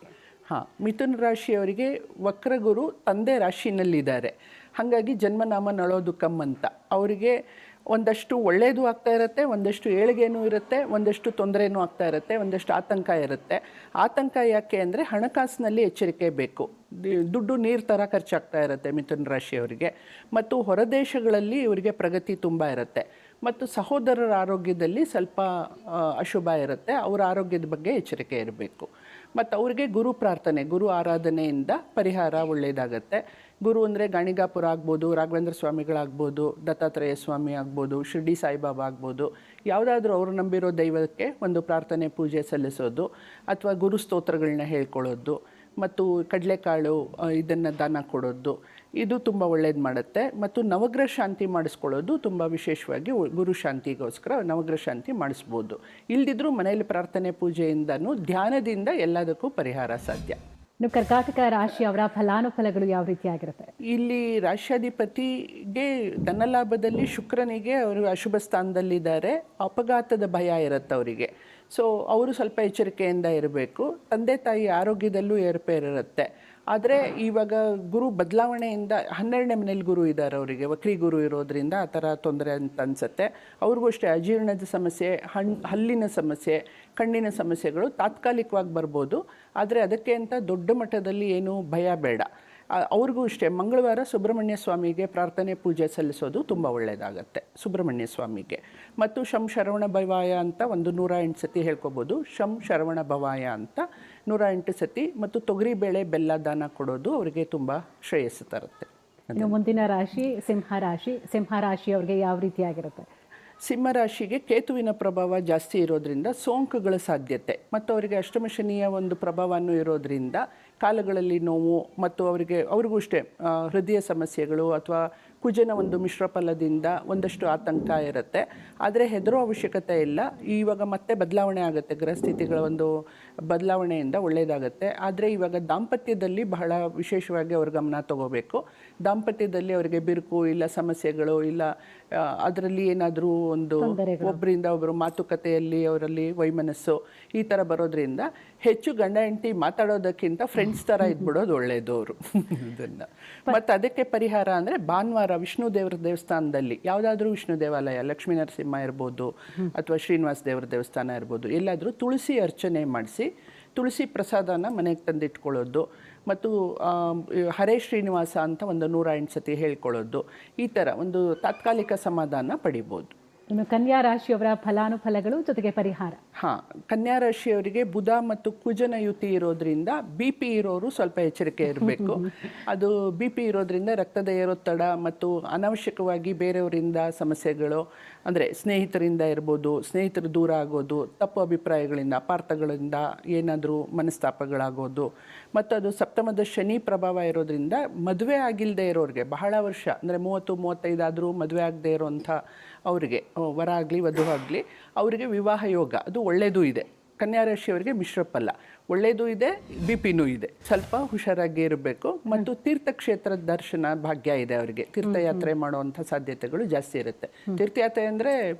Speaker 2: ಮಿಥುನ ರಾಶಿಯವರಿಗೆ ವಕ್ರಗುರು ತಂದೆ ರಾಶಿನಲ್ಲಿದ್ದಾರೆ. ಹಾಗಾಗಿ ಜನ್ಮನಾಮ ನಳೋದುಕಂ ಅಂತ ಅವರಿಗೆ ಒಂದಷ್ಟು ಒಳ್ಳೆಯದು ಆಗ್ತಾ ಇರುತ್ತೆ, ಒಂದಷ್ಟು ಏಳಿಗೆನೂ ಇರುತ್ತೆ, ಒಂದಷ್ಟು ತೊಂದರೆನೂ ಆಗ್ತಾ ಇರುತ್ತೆ, ಒಂದಷ್ಟು ಆತಂಕ ಇರುತ್ತೆ. ಆತಂಕ ಯಾಕೆ ಅಂದರೆ ಹಣಕಾಸಿನಲ್ಲಿ ಎಚ್ಚರಿಕೆ ಬೇಕು. ದುಡ್ಡು ನೀರು ಥರ ಖರ್ಚಾಗ್ತಾ ಇರುತ್ತೆ ಮಿಥುನ ರಾಶಿಯವರಿಗೆ. ಮತ್ತು ಹೊರದೇಶಗಳಲ್ಲಿ ಇವರಿಗೆ ಪ್ರಗತಿ ತುಂಬ ಇರುತ್ತೆ. ಮತ್ತು ಸಹೋದರರ ಆರೋಗ್ಯದಲ್ಲಿ ಸ್ವಲ್ಪ ಅಶುಭ ಇರುತ್ತೆ. ಅವರ ಆರೋಗ್ಯದ ಬಗ್ಗೆ ಎಚ್ಚರಿಕೆ ಇರಬೇಕು. ಮತ್ತು ಅವರಿಗೆ ಗುರು ಪ್ರಾರ್ಥನೆ, ಗುರು ಆರಾಧನೆಯಿಂದ ಪರಿಹಾರ ಒಳ್ಳೆಯದಾಗತ್ತೆ. ಗುರು ಅಂದರೆ ಗಾಣಿಗಾಪುರ ಆಗ್ಬೋದು, ರಾಘವೇಂದ್ರ ಸ್ವಾಮಿಗಳಾಗ್ಬೋದು, ದತ್ತಾತ್ರೇಯ ಸ್ವಾಮಿ ಆಗ್ಬೋದು, ಶಿರ್ಡಿ ಸಾಯಿಬಾಬಾ ಆಗ್ಬೋದು, ಯಾವುದಾದ್ರೂ ಅವರು ನಂಬಿರೋ ದೈವಕ್ಕೆ ಒಂದು ಪ್ರಾರ್ಥನೆ ಪೂಜೆ ಸಲ್ಲಿಸೋದು ಅಥವಾ ಗುರು ಸ್ತೋತ್ರಗಳನ್ನ ಹೇಳ್ಕೊಳ್ಳೋದು ಮತ್ತು ಕಡಲೆಕಾಳು ಇದನ್ನು ದಾನ ಕೊಡೋದು ಇದು ತುಂಬ ಒಳ್ಳೇದು ಮಾಡುತ್ತೆ. ಮತ್ತು ನವಗ್ರಹ ಶಾಂತಿ ಮಾಡಿಸ್ಕೊಳ್ಳೋದು ತುಂಬ ವಿಶೇಷವಾಗಿ ಗುರು ಶಾಂತಿಗೋಸ್ಕರ ನವಗ್ರಹ ಶಾಂತಿ ಮಾಡಿಸ್ಬೋದು. ಇಲ್ದಿದ್ರೂ ಮನೆಯಲ್ಲಿ ಪ್ರಾರ್ಥನೆ ಪೂಜೆಯಿಂದನೂ ಧ್ಯಾನದಿಂದ ಎಲ್ಲದಕ್ಕೂ ಪರಿಹಾರ ಸಾಧ್ಯ.
Speaker 1: ಇನ್ನು ಕರ್ಕಾಟಕ ರಾಶಿಯವರ ಫಲಾನುಫಲಗಳು ಯಾವ ರೀತಿಯಾಗಿರುತ್ತೆ?
Speaker 2: ಇಲ್ಲಿ ರಾಶ್ಯಾಧಿಪತಿಗೆ ಧನಲಾಭದಲ್ಲಿ ಶುಕ್ರನಿಗೆ ಅವರು ಅಶುಭ ಸ್ಥಾನದಲ್ಲಿದ್ದಾರೆ. ಅಪಘಾತದ ಭಯ ಇರುತ್ತೆ ಅವರಿಗೆ. ಸೊ ಅವರು ಸ್ವಲ್ಪ ಎಚ್ಚರಿಕೆಯಿಂದ ಇರಬೇಕು. ತಂದೆ ತಾಯಿ ಆರೋಗ್ಯದಲ್ಲೂ ಏರುಪೇರಿರುತ್ತೆ. ಆದರೆ ಇವಾಗ ಗುರು ಬದಲಾವಣೆಯಿಂದ 12ನೇ ಮನೇಲಿ ಗುರು ಇದ್ದಾರೆ ಅವರಿಗೆ, ವಕ್ರಿ ಗುರು ಇರೋದ್ರಿಂದ ಆ ಥರ ತೊಂದರೆ ಅಂತ ಅನಿಸುತ್ತೆ. ಅವ್ರಿಗೂ ಅಷ್ಟೇ ಅಜೀರ್ಣದ ಸಮಸ್ಯೆ, ಹಲ್ಲಿನ ಸಮಸ್ಯೆ, ಕಣ್ಣಿನ ಸಮಸ್ಯೆಗಳು ತಾತ್ಕಾಲಿಕವಾಗಿ ಬರ್ಬೋದು. ಆದರೆ ಅದಕ್ಕೆ ಅಂತ ದೊಡ್ಡ ಮಟ್ಟದಲ್ಲಿ ಏನೂ ಭಯ ಬೇಡ. ಅವ್ರಿಗೂ ಅಷ್ಟೇ ಮಂಗಳವಾರ ಸುಬ್ರಹ್ಮಣ್ಯ ಸ್ವಾಮಿಗೆ ಪ್ರಾರ್ಥನೆ ಪೂಜೆ ಸಲ್ಲಿಸೋದು ತುಂಬ ಒಳ್ಳೆಯದಾಗತ್ತೆ ಸುಬ್ರಹ್ಮಣ್ಯ ಸ್ವಾಮಿಗೆ. ಮತ್ತು ಶಂ ಶರವಣ ಭವಾಯ ಅಂತ ಒಂದು 108 ಸತಿ ಹೇಳ್ಕೊಬೋದು. ಶಂ ಶರವಣ ಭವಾಯ ಅಂತ 108 ಸತಿ. ಮತ್ತು ತೊಗರಿಬೇಳೆ ಬೆಲ್ಲ ದಾನ ಕೊಡೋದು ಅವರಿಗೆ ತುಂಬ ಶ್ರೇಯಸ್ಸು ತರುತ್ತೆ.
Speaker 1: ಇನ್ನು ಮುಂದಿನ ರಾಶಿ ಸಿಂಹರಾಶಿಯವ್ರಿಗೆ ಯಾವ ರೀತಿಯಾಗಿರುತ್ತೆ?
Speaker 2: ಸಿಂಹರಾಶಿಗೆ ಕೇತುವಿನ ಪ್ರಭಾವ ಜಾಸ್ತಿ ಇರೋದ್ರಿಂದ ಸೋಂಕುಗಳ ಸಾಧ್ಯತೆ ಮತ್ತು ಅವರಿಗೆ ಅಷ್ಟಮ ಶನಿಯ ಒಂದು ಪ್ರಭಾವನೂ ಇರೋದ್ರಿಂದ ಕಾಲುಗಳಲ್ಲಿ ನೋವು ಮತ್ತು ಅವ್ರಿಗೂ ಅಷ್ಟೇ ಹೃದಯ ಸಮಸ್ಯೆಗಳು ಅಥವಾ ಕುಜನ ಒಂದು ಮಿಶ್ರ ಫಲದಿಂದ ಒಂದಷ್ಟು ಆತಂಕ ಇರುತ್ತೆ. ಆದರೆ ಹೆದರೋ ಅವಶ್ಯಕತೆ ಇಲ್ಲ. ಇವಾಗ ಮತ್ತೆ ಬದಲಾವಣೆ ಆಗುತ್ತೆ, ಗ್ರಹಸ್ಥಿತಿಗಳ ಒಂದು ಬದಲಾವಣೆಯಿಂದ ಒಳ್ಳೆಯದಾಗುತ್ತೆ. ಆದರೆ ಇವಾಗ ದಾಂಪತ್ಯದಲ್ಲಿ ಬಹಳ ವಿಶೇಷವಾಗಿ ಅವ್ರ ಗಮನ ತಗೋಬೇಕು. ದಾಂಪತ್ಯದಲ್ಲಿ ಅವರಿಗೆ ಬಿರುಕು ಇಲ್ಲ, ಸಮಸ್ಯೆಗಳು ಇಲ್ಲ, ಅದರಲ್ಲಿ ಏನಾದರೂ ಒಂದು ಒಬ್ಬರಿಂದ ಒಬ್ಬರು ಮಾತುಕತೆಯಲ್ಲಿ ಅವರಲ್ಲಿ ವೈಮನಸ್ಸು ಈ ಥರ ಬರೋದ್ರಿಂದ ಹೆಚ್ಚು ಗಂಡ ಹೆಂಡತಿ ಮಾತಾಡೋದಕ್ಕಿಂತ ಫ್ರೆಂಡ್ಸ್ ಥರ ಇದ್ಬಿಡೋದು ಒಳ್ಳೆಯದು ಅವರು ಇದನ್ನು. ಮತ್ತು ಅದಕ್ಕೆ ಪರಿಹಾರ ಅಂದರೆ ಭಾನುವಾರ ವಿಷ್ಣು ದೇವರ ದೇವಸ್ಥಾನದಲ್ಲಿ ಯಾವುದಾದ್ರೂ ವಿಷ್ಣು ದೇವಾಲಯ, ಲಕ್ಷ್ಮೀ ನರಸಿಂಹ ಇರ್ಬೋದು ಅಥವಾ ಶ್ರೀನಿವಾಸ ದೇವರ ದೇವಸ್ಥಾನ ಇರ್ಬೋದು, ಎಲ್ಲಾದರೂ ತುಳಸಿ ಅರ್ಚನೆ ಮಾಡಿಸಿ ತುಳಸಿ ಪ್ರಸಾದನ ಮನೆಗೆ ತಂದಿಟ್ಕೊಳ್ಳೋದು ಮತ್ತು ಹರೇ ಶ್ರೀನಿವಾಸ ಅಂತ ಒಂದು 108 ಸತಿ ಹೇಳ್ಕೊಳ್ಳೋದು, ಈ ಥರ ಒಂದು ತಾತ್ಕಾಲಿಕ ಸಮಾಧಾನ ಪಡಿಬೋದು.
Speaker 1: ಇನ್ನು ಕನ್ಯಾ ರಾಶಿಯವರ ಫಲಾನುಫಲಗಳು ಜೊತೆಗೆ ಪರಿಹಾರ.
Speaker 2: ಕನ್ಯಾ ರಾಶಿಯವರಿಗೆ ಬುಧ ಮತ್ತು ಕುಜನ ಯುತಿ ಇರೋದ್ರಿಂದ BP ಇರೋರು ಸ್ವಲ್ಪ ಎಚ್ಚರಿಕೆ ಇರಬೇಕು. ಅದು BP ಇರೋದ್ರಿಂದ ರಕ್ತದ ಏರೊತ್ತಡ ಮತ್ತು ಅನಾವಶ್ಯಕವಾಗಿ ಬೇರೆಯವರಿಂದ ಸಮಸ್ಯೆಗಳು, ಅಂದರೆ ಸ್ನೇಹಿತರಿಂದ ಇರ್ಬೋದು, ಸ್ನೇಹಿತರು ದೂರ ಆಗೋದು, ತಪ್ಪು ಅಭಿಪ್ರಾಯಗಳಿಂದ, ಅಪಾರ್ಥಗಳಿಂದ ಏನಾದರೂ ಮನಸ್ತಾಪಗಳಾಗೋದು. ಮತ್ತು ಅದು ಸಪ್ತಮದ ಶನಿ ಪ್ರಭಾವ ಇರೋದ್ರಿಂದ ಮದುವೆ ಆಗಿಲ್ಲದೆ ಇರೋರಿಗೆ ಬಹಳ ವರ್ಷ, ಅಂದರೆ 30-35 ಆದರೂ ಮದುವೆ ಆಗದೆ ಇರೋಂಥ ಅವರಿಗೆ, ವರ ಆಗಲಿ ವಧು ಆಗಲಿ, ಅವರಿಗೆ ವಿವಾಹ ಯೋಗ ಅದು ಒಳ್ಳೆಯದೂ ಇದೆ. ಕನ್ಯಾ ರಾಶಿಯವರಿಗೆ ಮಿಶ್ರ ಫಲ ಒಳ್ಳೆಯದೂ ಇದೆ, BPನೂ ಇದೆ. ಸ್ವಲ್ಪ ಹುಷಾರಾಗಿ ಇರಬೇಕು. ಮತ್ತು ತೀರ್ಥಕ್ಷೇತ್ರದ ದರ್ಶನ ಭಾಗ್ಯ ಇದೆ ಅವರಿಗೆ. ತೀರ್ಥಯಾತ್ರೆ ಮಾಡುವಂಥ ಸಾಧ್ಯತೆಗಳು ಜಾಸ್ತಿ ಇರುತ್ತೆ. ತೀರ್ಥಯಾತ್ರೆ ಅಂದರೆ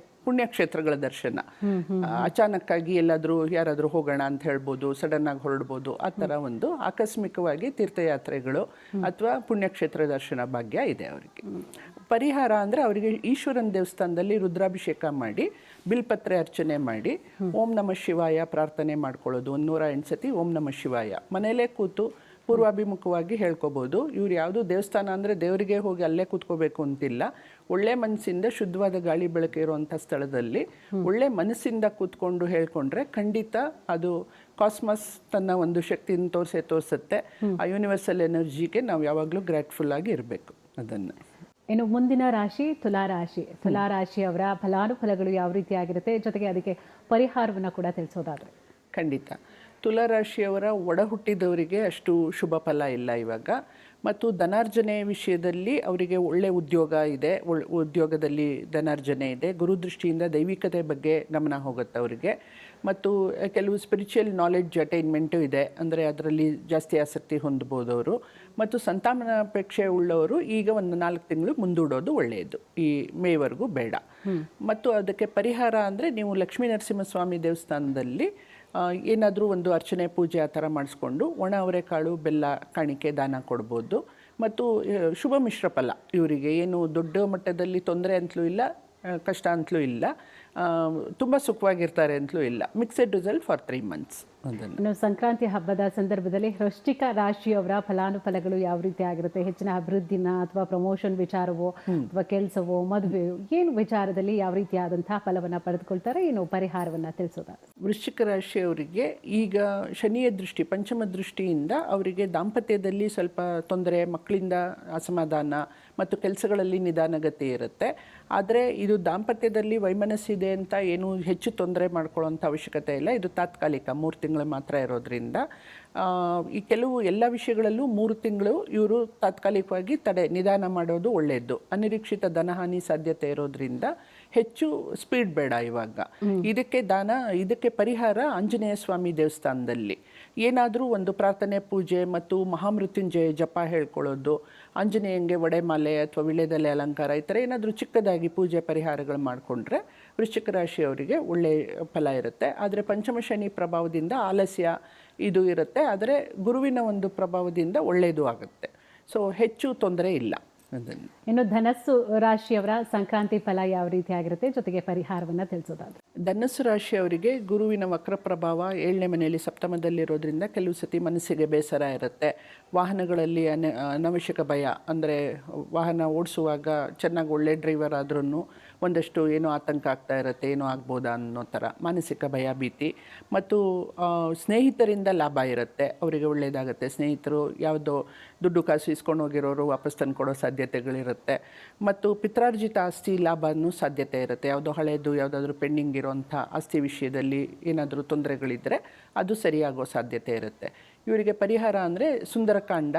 Speaker 2: ಪುಣ್ಯಕ್ಷೇತ್ರಗಳ ದರ್ಶನ. ಅಚಾನಕ್ಕಾಗಿ ಎಲ್ಲಾದರೂ ಯಾರಾದರೂ ಹೋಗೋಣ ಅಂತ ಹೇಳ್ಬೋದು, ಸಡನ್ನಾಗಿ ಹೊರಡ್ಬೋದು. ಆ ಥರ ಒಂದು ಆಕಸ್ಮಿಕವಾಗಿ ತೀರ್ಥಯಾತ್ರೆಗಳು ಅಥವಾ ಪುಣ್ಯಕ್ಷೇತ್ರ ದರ್ಶನ ಭಾಗ್ಯ ಇದೆ ಅವರಿಗೆ. ಪರಿಹಾರ ಅಂದರೆ ಅವರಿಗೆ ಈಶ್ವರನ ದೇವಸ್ಥಾನದಲ್ಲಿ ರುದ್ರಾಭಿಷೇಕ ಮಾಡಿ ಬಿಲ್ಪತ್ರೆ ಅರ್ಚನೆ ಮಾಡಿ ಓಂ ನಮಃ ಶಿವಾಯ ಪ್ರಾರ್ಥನೆ ಮಾಡ್ಕೊಳ್ಳೋದು. 108 ಸತಿ ಓಂ ನಮಃ ಶಿವಾಯ ಮನೆಯಲ್ಲೇ ಕೂತು ಪೂರ್ವಾಭಿಮುಖವಾಗಿ ಹೇಳ್ಕೊಬೋದು. ಇವ್ರು ಯಾವುದು ದೇವಸ್ಥಾನ ಅಂದರೆ ದೇವರಿಗೆ ಹೋಗಿ ಅಲ್ಲೇ ಕೂತ್ಕೋಬೇಕು ಅಂತಿಲ್ಲ. ಒಳ್ಳೆ ಮನಸ್ಸಿಂದ ಶುದ್ಧವಾದ ಗಾಳಿ ಬೆಳಕು ಇರುವಂಥ ಸ್ಥಳದಲ್ಲಿ ಒಳ್ಳೆ ಮನಸ್ಸಿಂದ ಕೂತ್ಕೊಂಡು ಹೇಳ್ಕೊಂಡ್ರೆ ಖಂಡಿತ ಅದು ಕಾಸ್ಮಸ್ ತನ್ನ ಒಂದು ಶಕ್ತಿಯನ್ನು ತೋರಿಸುತ್ತೆ. ಆ ಯೂನಿವರ್ಸಲ್ ಎನರ್ಜಿಗೆ ನಾವು ಯಾವಾಗಲೂ ಗ್ರಾಟ್ಫುಲ್ ಆಗಿ ಇರಬೇಕು. ಅದನ್ನು
Speaker 1: ಇನ್ನು ಮುಂದಿನ ರಾಶಿ ತುಲಾರಾಶಿಯವರ ಫಲಾನುಫಲಗಳು ಯಾವ ರೀತಿಯಾಗಿರುತ್ತೆ, ಜೊತೆಗೆ ಅದಕ್ಕೆ ಪರಿಹಾರವನ್ನು ಕೂಡ ತಿಳಿಸೋದಾದ್ರೆ?
Speaker 2: ಖಂಡಿತ ತುಲಾರಾಶಿಯವರ ಒಡ ಹುಟ್ಟಿದವರಿಗೆ ಅಷ್ಟು ಶುಭ ಫಲ ಇಲ್ಲ ಇವಾಗ. ಮತ್ತು ಧನಾರ್ಜನೆ ವಿಷಯದಲ್ಲಿ ಅವರಿಗೆ ಒಳ್ಳೆ ಉದ್ಯೋಗ ಇದೆ, ಉದ್ಯೋಗದಲ್ಲಿ ಧನಾರ್ಜನೆ ಇದೆ. ಗುರುದೃಷ್ಟಿಯಿಂದ ದೈವಿಕತೆ ಬಗ್ಗೆ ಗಮನ ಹೋಗುತ್ತೆ ಅವರಿಗೆ. ಮತ್ತು ಕೆಲವು ಸ್ಪಿರಿಚುವಲ್ ನಾಲೆಡ್ಜ್ ಅಟೈನ್ಮೆಂಟು ಇದೆ, ಅಂದರೆ ಅದರಲ್ಲಿ ಜಾಸ್ತಿ ಆಸಕ್ತಿ ಹೊಂದ್ಬೋದು ಅವರು. ಮತ್ತು ಸಂತಾನಾಪೇಕ್ಷೆ ಉಳ್ಳವರು ಈಗ ಒಂದು 4 ತಿಂಗಳು ಮುಂದೂಡೋದು ಒಳ್ಳೆಯದು, ಈ ಮೇವರೆಗೂ ಬೇಡ. ಮತ್ತು ಅದಕ್ಕೆ ಪರಿಹಾರ ಅಂದರೆ ನೀವು ಲಕ್ಷ್ಮೀ ನರಸಿಂಹಸ್ವಾಮಿ ದೇವಸ್ಥಾನದಲ್ಲಿ ಏನಾದರೂ ಒಂದು ಅರ್ಚನೆ ಪೂಜೆ ಆ ಥರ ಮಾಡಿಸ್ಕೊಂಡು ಒಣ ಅವರೆಕಾಳು ಬೆಲ್ಲ ಕಾಣಿಕೆ ದಾನ ಕೊಡ್ಬೋದು. ಮತ್ತು ಶುಭ ಮಿಶ್ರ ಫಲ ಇವರಿಗೆ ಏನು ದೊಡ್ಡ ಮಟ್ಟದಲ್ಲಿ ತೊಂದರೆ ಅಂತಲೂ ಇಲ್ಲ, ಕಷ್ಟ ಅಂತಲೂ ಇಲ್ಲ, ತುಂಬ ಸುಖವಾಗಿರ್ತಾರೆ ಅಂತಲೂ ಇಲ್ಲ. Mixed result for 3 months.
Speaker 1: ಇನ್ನು ಸಂಕ್ರಾಂತಿ ಹಬ್ಬದ ಸಂದರ್ಭದಲ್ಲಿ ವೃಶ್ಚಿಕ ರಾಶಿಯವರ ಫಲಾನುಫಲಗಳು ಯಾವ ರೀತಿ ಆಗಿರುತ್ತೆ? ಹೆಚ್ಚಿನ ಅಭಿವೃದ್ಧಿನ ಅಥವಾ ಪ್ರಮೋಷನ್ ವಿಚಾರವೋ ಅಥವಾ ಕೆಲಸವೋ ಮದುವೆಯೋ ಏನು ವಿಚಾರದಲ್ಲಿ ಯಾವ ರೀತಿಯಾದಂತಹ ಫಲವನ್ನು ಪಡೆದುಕೊಳ್ತಾರೆ? ಏನು ಪರಿಹಾರವನ್ನು ತಿಳಿಸೋದಾದ್ರೆ?
Speaker 2: ವೃಶ್ಚಿಕ ರಾಶಿಯವರಿಗೆ ಈಗ ಶನಿಯ ದೃಷ್ಟಿ, ಪಂಚಮ ದೃಷ್ಟಿಯಿಂದ ಅವರಿಗೆ ದಾಂಪತ್ಯದಲ್ಲಿ ಸ್ವಲ್ಪ ತೊಂದರೆ, ಮಕ್ಕಳಿಂದ ಅಸಮಾಧಾನ ಮತ್ತು ಕೆಲಸಗಳಲ್ಲಿ ನಿಧಾನಗತಿ ಇರುತ್ತೆ. ಆದರೆ ಇದು ದಾಂಪತ್ಯದಲ್ಲಿ ವೈಮನಸ್ಸಿದೆ ಅಂತ ಏನು ಹೆಚ್ಚು ತೊಂದರೆ ಮಾಡ್ಕೊಳ್ಳೋಂಥ ಅವಶ್ಯಕತೆ ಇಲ್ಲ. ಇದು ತಾತ್ಕಾಲಿಕ 3 ತಿಂಗಳು ಮಾತ್ರ ಇರೋದ್ರಿಂದ ಈ ಕೆಲವು ಎಲ್ಲ ವಿಷಯಗಳಲ್ಲೂ 3 ತಿಂಗಳು ಇವರು ತಾತ್ಕಾಲಿಕವಾಗಿ ನಿಧಾನ ಮಾಡೋದು ಒಳ್ಳೆಯದು. ಅನಿರೀಕ್ಷಿತ ಧನಹಾನಿ ಸಾಧ್ಯತೆ ಇರೋದ್ರಿಂದ ಹೆಚ್ಚು ಸ್ಪೀಡ್ ಬೇಡ ಇವಾಗ. ಇದಕ್ಕೆ ಪರಿಹಾರ ಆಂಜನೇಯ ಸ್ವಾಮಿ ದೇವಸ್ಥಾನದಲ್ಲಿ ಏನಾದರೂ ಒಂದು ಪ್ರಾರ್ಥನೆ, ಪೂಜೆ ಮತ್ತು ಮಹಾಮೃತ್ಯುಂಜಯ ಜಪ ಹೇಳ್ಕೊಳ್ಳೋದು, ಆಂಜನೇಯಂಗೆ ಒಡೆಮಾಲೆ ಅಥವಾ ವಿಳ್ಯದೆಲೆ ಅಲಂಕಾರ, ಈ ಥರ ಏನಾದರೂ ಚಿಕ್ಕದಾಗಿ ಪೂಜೆ ಪರಿಹಾರಗಳು ಮಾಡಿಕೊಂಡ್ರೆ ವೃಶ್ಚಿಕ ರಾಶಿಯವರಿಗೆ ಒಳ್ಳೆಯ ಫಲ ಇರುತ್ತೆ. ಆದರೆ ಪಂಚಮ ಶನಿ ಪ್ರಭಾವದಿಂದ ಆಲಸ್ಯ ಇದು ಇರುತ್ತೆ, ಆದರೆ ಗುರುವಿನ ಒಂದು ಪ್ರಭಾವದಿಂದ ಒಳ್ಳೆಯದು ಆಗುತ್ತೆ. ಸೊ ಹೆಚ್ಚು ತೊಂದರೆ ಇಲ್ಲ. ಅದನ್ನು
Speaker 1: ಇನ್ನು ಧನಸ್ಸು ರಾಶಿಯವರ ಸಂಕ್ರಾಂತಿ ಫಲ ಯಾವ ರೀತಿ ಆಗಿರುತ್ತೆ, ಜೊತೆಗೆ ಪರಿಹಾರವನ್ನು ತಿಳಿಸೋದಾದ್ರೆ?
Speaker 2: ಧನಸ್ಸು ರಾಶಿಯವರಿಗೆ ಗುರುವಿನ ವಕ್ರ ಪ್ರಭಾವ 7ನೇ ಮನೆಯಲ್ಲಿ ಸಪ್ತಮದಲ್ಲಿರೋದ್ರಿಂದ ಕೆಲವು ಸತಿ ಮನಸ್ಸಿಗೆ ಬೇಸರ ಇರುತ್ತೆ. ವಾಹನಗಳಲ್ಲಿ ಅನವಶ್ಯಕ ಭಯ, ಅಂದರೆ ವಾಹನ ಓಡಿಸುವಾಗ ಚೆನ್ನಾಗಿ ಒಳ್ಳೆ ಡ್ರೈವರ್ ಆದ್ರೂ ಒಂದಷ್ಟು ಏನೋ ಆತಂಕ ಆಗ್ತಾ ಇರುತ್ತೆ, ಏನೋ ಆಗ್ಬೋದಾ ಅನ್ನೋ ಥರ ಮಾನಸಿಕ ಭಯ, ಭೀತಿ. ಮತ್ತು ಸ್ನೇಹಿತರಿಂದ ಲಾಭ ಇರುತ್ತೆ, ಅವರಿಗೆ ಒಳ್ಳೆಯದಾಗುತ್ತೆ. ಸ್ನೇಹಿತರು ಯಾವುದೋ ದುಡ್ಡು ಕಾಸು ಇಸ್ಕೊಂಡು ಹೋಗಿರೋರು ವಾಪಸ್ ತಂದು ಕೊಡೋ ಸಾಧ್ಯತೆಗಳಿರುತ್ತೆ. ಮತ್ತು ಪಿತ್ರಾರ್ಜಿತ ಆಸ್ತಿ ಲಾಭನೂ ಸಾಧ್ಯತೆ ಇರುತ್ತೆ. ಯಾವುದೋ ಹಳೆಯದು ಯಾವುದಾದ್ರೂ ಪೆಂಡಿಂಗ್ ಇರೋಂಥ ಆಸ್ತಿ ವಿಷಯದಲ್ಲಿ ಏನಾದರೂ ತೊಂದರೆಗಳಿದ್ದರೆ ಅದು ಸರಿಯಾಗೋ ಸಾಧ್ಯತೆ ಇರುತ್ತೆ. ಇವರಿಗೆ ಪರಿಹಾರ ಅಂದರೆ ಸುಂದರಕಾಂಡ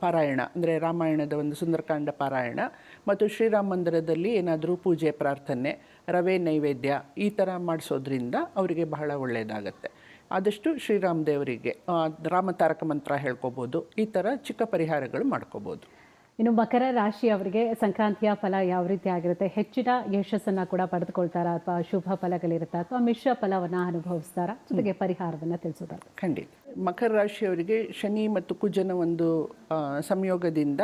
Speaker 2: ಪಾರಾಯಣ, ಅಂದರೆ ರಾಮಾಯಣದ ಒಂದು ಸುಂದರಕಾಂಡ ಪಾರಾಯಣ ಮತ್ತು ಶ್ರೀರಾಮ ಮಂದಿರದಲ್ಲಿ ಏನಾದರೂ ಪೂಜೆ, ಪ್ರಾರ್ಥನೆ, ರವೆ ನೈವೇದ್ಯ ಈ ಥರ ಮಾಡಿಸೋದ್ರಿಂದ ಅವರಿಗೆ ಬಹಳ ಒಳ್ಳೆಯದಾಗತ್ತೆ. ಆದಷ್ಟು ಶ್ರೀರಾಮ ದೇವರಿಗೆ ರಾಮತಾರಕ ಮಂತ್ರ ಹೇಳ್ಕೊಬೋದು. ಈ ಥರ ಚಿಕ್ಕ ಪರಿಹಾರಗಳು ಮಾಡ್ಕೋಬೋದು.
Speaker 1: ಇನ್ನು ಮಕರ ರಾಶಿಯವರಿಗೆ ಸಂಕ್ರಾಂತಿಯ ಫಲ ಯಾವ ರೀತಿ ಆಗಿರುತ್ತೆ? ಹೆಚ್ಚಿನ ಯಶಸ್ಸನ್ನು ಕೂಡ ಪಡೆದುಕೊಳ್ತಾರಾ, ಅಥವಾ ಶುಭ ಫಲಗಳಿರುತ್ತಾ, ಅಥವಾ ಮಿಶ್ರ ಫಲವನ್ನು ಅನುಭವಿಸ್ತಾರಾ? ಜೊತೆಗೆ ಪರಿಹಾರವನ್ನು ತಿಳಿಸೋದಾದ್ರೆ?
Speaker 2: ಖಂಡಿತ. ಮಕರ ರಾಶಿಯವರಿಗೆ ಶನಿ ಮತ್ತು ಕುಜನ ಒಂದು ಸಂಯೋಗದಿಂದ